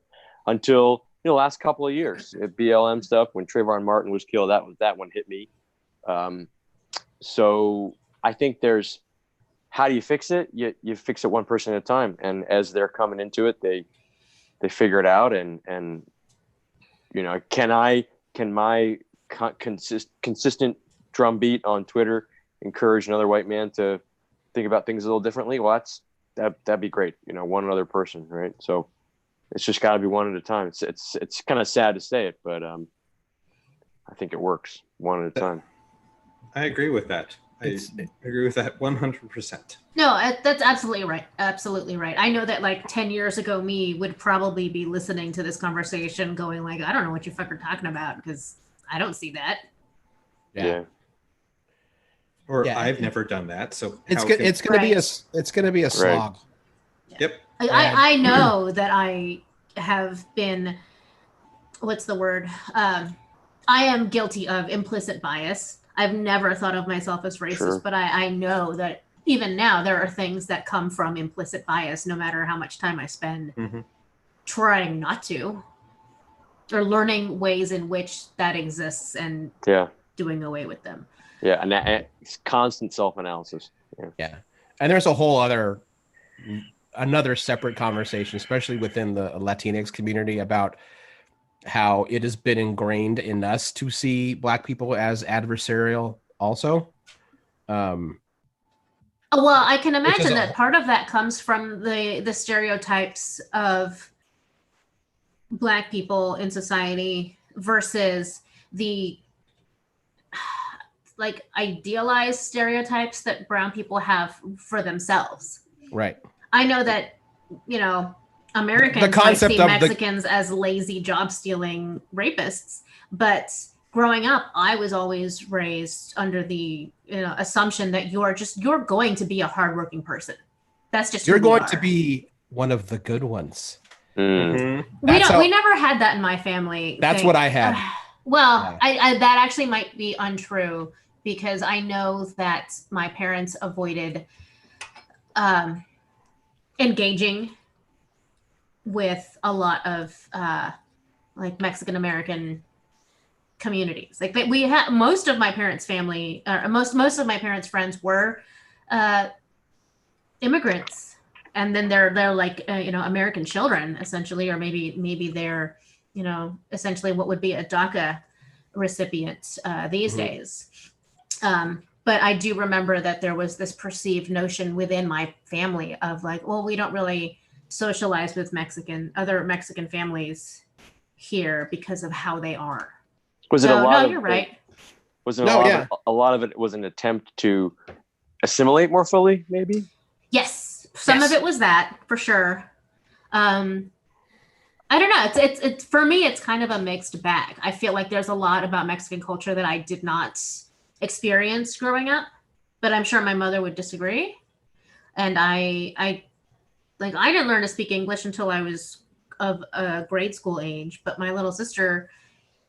Until, last couple of years, BLM stuff, when Trayvon Martin was killed, that one hit me. So I think there's, how do you fix it? You fix it one person at a time. And as they're coming into it, they figure it out. And can my consistent drumbeat on Twitter encourage another white man to think about things a little differently? Well, that'd be great. One other person. Right. So it's just gotta be one at a time. It's kind of sad to say it, but I think it works one at a time. I agree with that. I agree with that 100%. No, that's absolutely right. Absolutely right. I know that like 10 years ago, me would probably be listening to this conversation going like, I don't know what you fucker talking about because I don't see that. Yeah. Or I've never done that. So it's gonna be a slog. Yeah. Yep. I know that I have been, what's the word? I am guilty of implicit bias. I've never thought of myself as racist, sure. But I know that even now there are things that come from implicit bias, no matter how much time I spend trying not to, or learning ways in which that exists and doing away with them. Yeah, and it's constant self-analysis. Yeah. And there's a whole another separate conversation, especially within the Latinx community, about how it has been ingrained in us to see Black people as adversarial also. Well, I can imagine that part of that comes from the stereotypes of Black people in society versus the like idealized stereotypes that brown people have for themselves. Right. I know that, Americans might see Mexicans as lazy, job-stealing rapists, but growing up, I was always raised under the assumption that you're going to be a hardworking person. That's just you're going to be one of the good ones. We never had that in my family. That's what I had. Well, I that actually might be untrue because I know that my parents avoided engaging with a lot of like Mexican American communities. Like we had most of my parents' family, most of my parents' friends were immigrants, and then they're like American children essentially, or maybe they're essentially what would be a DACA recipient these days. But I do remember that there was this perceived notion within my family of like, well, we don't really socialize with other Mexican families here because of how they are. Was it a lot? No, you're right. Was it a lot of it was an attempt to assimilate more fully, maybe? Yes, some of it was that for sure. I don't know. It's for me, it's kind of a mixed bag. I feel like there's a lot about Mexican culture that I did not experience growing up, but I'm sure my mother would disagree. And I didn't learn to speak English until I was of grade school age, but my little sister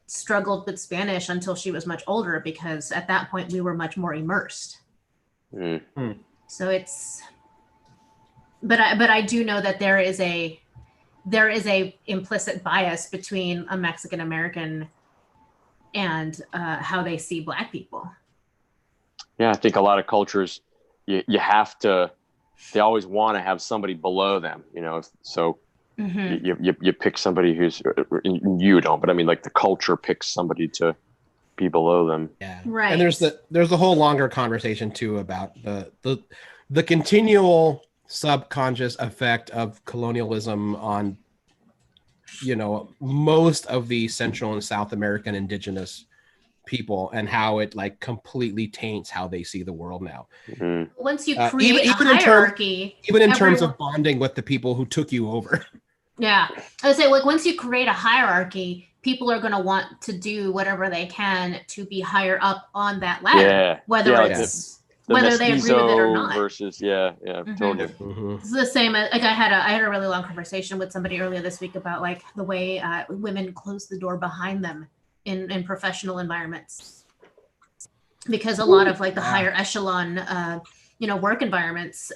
struggled with Spanish until she was much older because at that point we were much more immersed. So it's, but I do know that there is a implicit bias between a Mexican American and how they see Black people. Yeah, I think a lot of cultures, you have to, they always want to have somebody below them, so you pick somebody who's, you don't, but I mean like the culture picks somebody to be below them. Yeah. Right. And there's the whole longer conversation too about the continual subconscious effect of colonialism on most of the Central and South American indigenous people and how it like completely taints how they see the world now. Mhm. Once you create a even hierarchy, even in terms everyone- of bonding with the people who took you over. Yeah, I would say like once you create a hierarchy, people are going to want to do whatever they can to be higher up on that ladder, Yeah. whether Yeah, like it's The whether they agree with it or mestizo not. versus totally. Mhm. It's the same. Like I had a really long conversation with somebody earlier this week about like the way women close the door behind them in professional environments, because a lot of like the higher echelon, work environments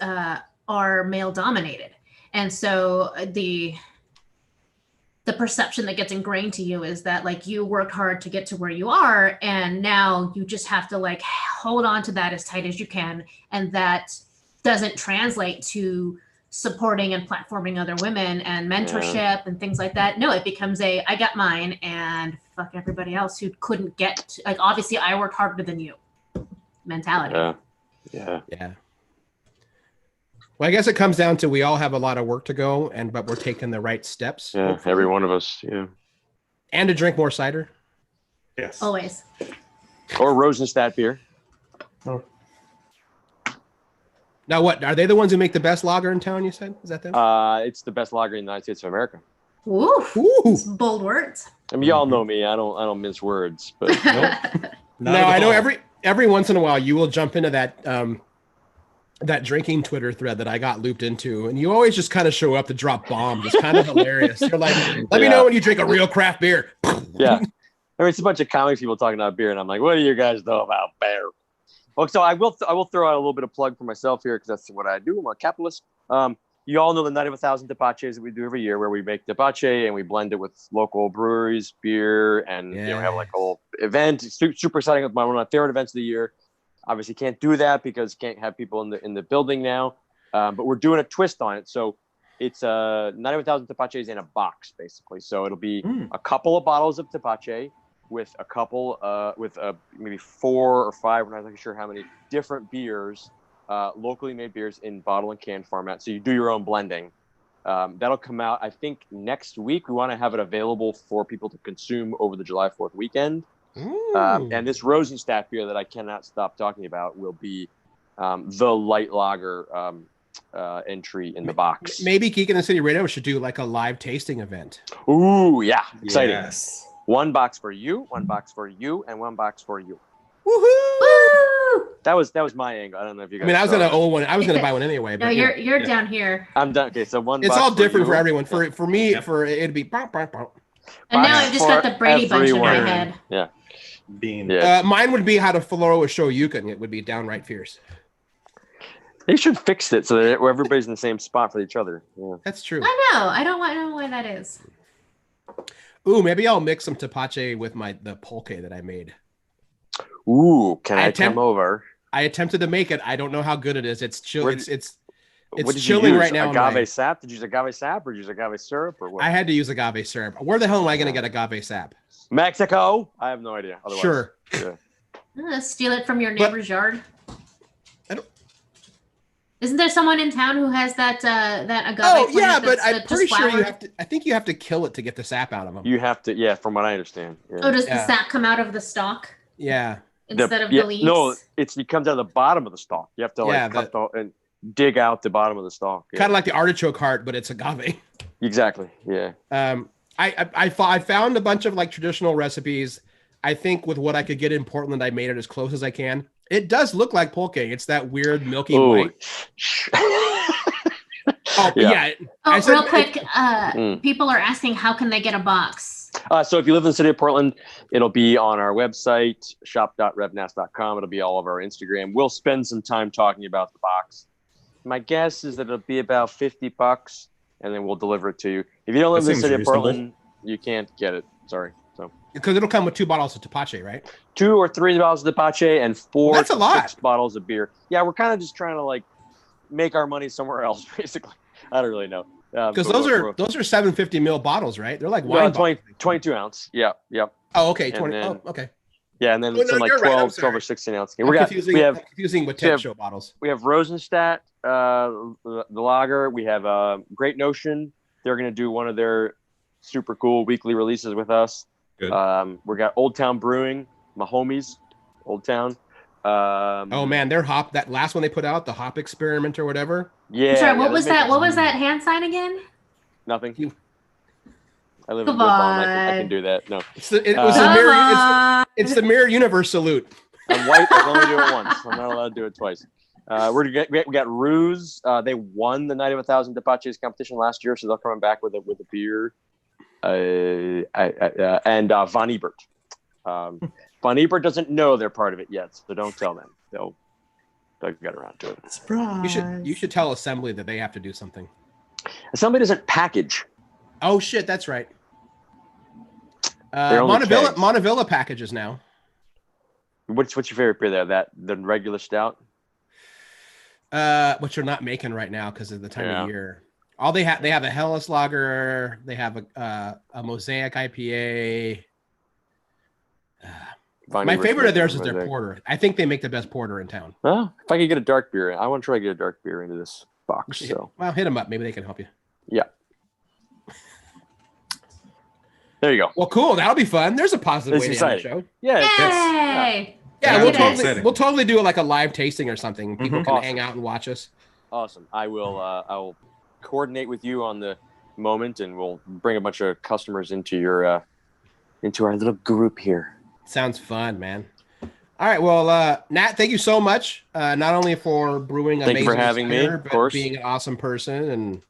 are male dominated, and so the perception that gets ingrained to you is that like you worked hard to get to where you are, and now you just have to like hold on to that as tight as you can, and that doesn't translate to supporting and platforming other women and mentorship and things like that. No, it becomes I got mine and fuck everybody else who couldn't get, like, obviously I worked harder than you mentality. Yeah. Well, I guess it comes down to we all have a lot of work to go, but we're taking the right steps. Yeah, hopefully. every one of us. Yeah. And to drink more cider. Yes. Always. Or Rosenstadt beer. Now, what are they the ones who make the best lager in town? You said, is that them? It's the best lager in the United States of America. Ooh, Ooh. bold words. I mean, y'all know me. I don't mince words, but No, I know every once in a while you will jump into that drinking Twitter thread that I got looped into, and you always just kind of show up to drop bombs. It's kind of hilarious. You're like, let me know when you drink a real craft beer. yeah. I mean, it's a bunch of comics people talking about beer, and I'm like, what do you guys know about beer? Well, so I will throw out a little bit of plug for myself here because that's what I do. I'm a capitalist. You all know the Night of 1,000 Tepaches that we do every year, where we make tepache and we blend it with local breweries, beer, and have like a whole event. It's super exciting. It's one of my favorite events of the year. Obviously, can't do that because can't have people in the building now. But we're doing a twist on it. So it's Night of 1,000 Tepaches in a box, basically. So it'll be a couple of bottles of tepache with a couple maybe 4 or 5, we're not exactly sure how many different beers, locally made beers in bottle and can format. So you do your own blending. That'll come out, I think, next week. We want to have it available for people to consume over the July 4th weekend. And this Rosenstadt beer that I cannot stop talking about will be the light lager entry in the box. Maybe Geek in the City Radio should do like a live tasting event. Ooh, yeah. Exciting. Yes. 1 box for you, 1 box for you, and 1 box for you. Woohoo! Woo! That was my angle. I don't know if you guys. I mean, I was saw gonna that. own one. I was gonna buy one anyway. But No, you're down here. I'm done. Okay, so 1 it's box all different for you. everyone. For me, it'd be. Bah, bah, bah. And now Box I've just got for the Brady Bunch in my everyone. head. Yeah. Bean. Yeah. Mine would be how to follow a show Yukon. It would be downright fierce. They should fix it so that everybody's in the same spot for each other. Yeah. That's true. I know. I don't know why that is. Ooh, maybe I'll mix some tepache with the pulque that I made. Ooh, can I come over? I attempted to make it. I don't know how good it is. It's chill. What It's did you chilling use? right now. Agave sap? Did you use agave sap or did you use agave syrup or what? I had to use agave syrup. Where the hell am I going to get agave sap? Mexico? I have no idea. Otherwise, Sure. Yeah. Steal it from your neighbor's yard. I don't. Isn't there someone in town who has that agave? Oh plant yeah, but that's I'm just pretty sure you flower? have to. I think you have to kill it to get the sap out of them. You have to, yeah, from what I understand. Yeah. Oh, does the Yeah. sap come out of the stalk Yeah. instead of the leaves? No, it comes out of the bottom of the stalk. You have to cut and dig out the bottom of the stalk. Yeah. Kind of like the artichoke heart, but it's agave. Exactly. Yeah. I found a bunch of like traditional recipes. I think with what I could get in Portland, I made it as close as I can. It does look like pulque. It's that weird milky white. Oh yeah. Oh, real quick, people are asking how can they get a box? So if you live in the city of Portland, it'll be on our website, shop.revnas.com. It'll be all over our Instagram. We'll spend some time talking about the box. My guess is that it'll be about $50, and then we'll deliver it to you. If you don't live in the seems city of reasonable. Portland, you can't get it. Sorry. So Because it'll come with 2 bottles of tepache, right? 2 or 3 bottles of tepache and 4 That's a to lot. 6 bottles of beer. Yeah, we're kind of just trying to like make our money somewhere else, basically. I don't really know. Because those are 750 ml bottles, right? They're like wine 22 ounce. Yeah. Yep. Oh, okay. And 20. then- okay. Yeah, and then Oh, some no, like you're right. I'm 12 or sorry. 16 ounce. I'm confusing with we 10 have- show bottles. We have Rosenstadt, the lager. We have Great Notion. They're going to do one of their super cool weekly releases with us. Good. We got Old Town Brewing. my homies, Old Town. Oh man, their hop, that last one they put out, the hop experiment or whatever. Yeah. Sorry, what was they're that? making- What was that hand sign again? Nothing. You- I live in Come Woodlawn. I on. can do that. No. It was Come a mirror. on. It's the mirror universe salute. I'm white. I can only do it once. I'm not allowed to do it twice. We got Ruse. They won the Night of 1,000 Depaches competition last year, so they're coming back with a beer. And Von Ebert. Von Ebert doesn't know they're part of it yet, so don't tell them. They'll get around to it. Surprise. You should tell Assembly that they have to do something. Somebody doesn't package. Oh shit, that's right. They're only kegs. Montevilla packages now. What's your favorite beer there? The regular stout? Which you're not making right now because of the time of year. All they have a Helles Lager. They have a Mosaic IPA. My favorite of theirs is their porter. I think they make the best porter in town. Well, if I could get a dark beer, I want to try to get a dark beer into this box. So, well, hit them up. Maybe they can help you. Yeah. There you go. Well, cool. That'll be fun. There's a positive way to end the show. Yeah. Yay! Yeah, Yeah, we'll totally do like a live tasting or something. People can Awesome. hang out and watch us. Awesome. I will coordinate with you on the moment, and we'll bring a bunch of customers into our little group here. Sounds fun, man. All right. Well, Nat, thank you so much. Not only for brewing Thank you amazing for having me, cider, of but course. being an awesome person and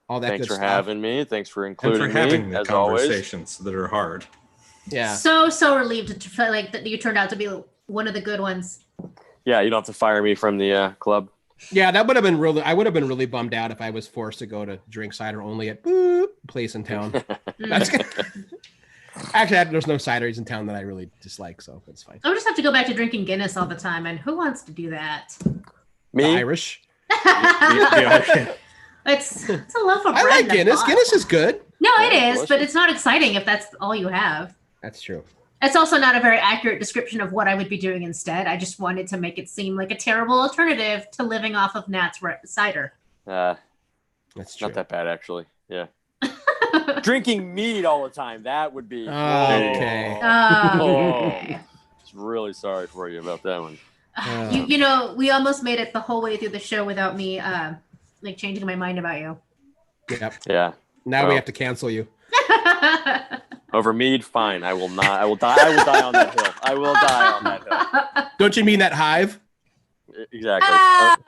all that Thanks good for stuff. having me. Thanks for And including for having me, the as always. conversations that are hard. Yeah. So relieved to feel like that you turned out to be one of the good ones. Yeah, you don't have to fire me from the club. Yeah, that would have been really. I would have been really bummed out if I was forced to go to drink cider only at place in town. That's good. Actually, there's no cideries in town that I really dislike, so it's fine. I would just have to go back to drinking Guinness all the time, and who wants to do that? The Me? Irish. It's a love of I bread. like and a Guinness. thought. Guinness is good. No, it Yeah, is, but delicious. it's not exciting if that's all you have. That's true. It's also not a very accurate description of what I would be doing instead. I just wanted to make it seem like a terrible alternative to living off of Nat's cider. That's That's true. not that bad, actually. Yeah. Drinking mead all the time. That would be. Okay. Okay. It's really sorry for you about that one. You know, we almost made it the whole way through the show without me like changing my mind about you. Yep. Yeah. Now we Well. have to cancel you. Over mead, fine. I will not. I will die. I will die on that hill. I will die on that hill. Don't you mean that hive? Exactly.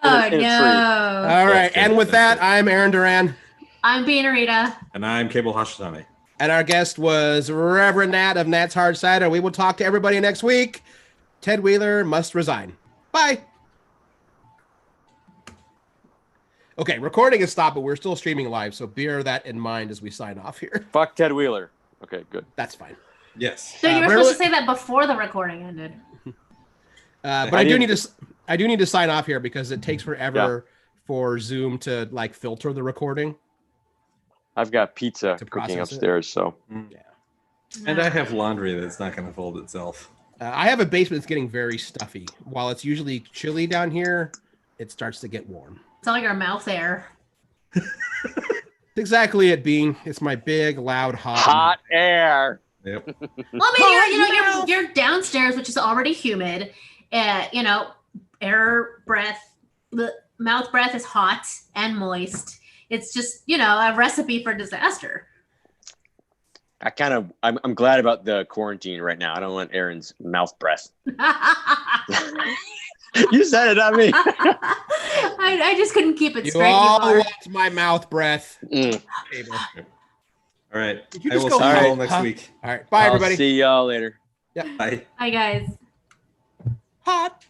Oh, In a tree. no. All right. good. And with That's that, I'm Aaron Duran. I'm being Rita. And I'm Cable Hashitani. And our guest was Reverend Nat of Nat's Hard Cider. We will talk to everybody next week. Ted Wheeler must resign. Bye. Okay, recording is stopped, but we're still streaming live, so bear that in mind as we sign off here. Fuck Ted Wheeler. Okay, good. That's fine. Yes. So you were Beverly- supposed to say that before the recording ended. But I do need to sign off here because it takes forever for Zoom to like filter the recording. I've got pizza To cooking process it. upstairs, so And I have laundry that's not going to fold itself. I have a basement that's getting very stuffy. While it's usually chilly down here, it starts to get warm. It's all your mouth air. Exactly it being. It's my big, loud, hot air. Yep. Well, I mean, you're downstairs, which is already humid. Air breath, mouth breath is hot and moist. It's just, a recipe for disaster. I'm glad about the quarantine right now. I don't want Aaron's mouth breath. You said it, not me. I just couldn't keep it You straight all anymore. want my mouth breath. Mm. Cable. All right. you I just will go, see you "Huh? all next Huh?" week. All right. Bye, I'll everybody. see y'all later. Bye. Hi, guys. Hot.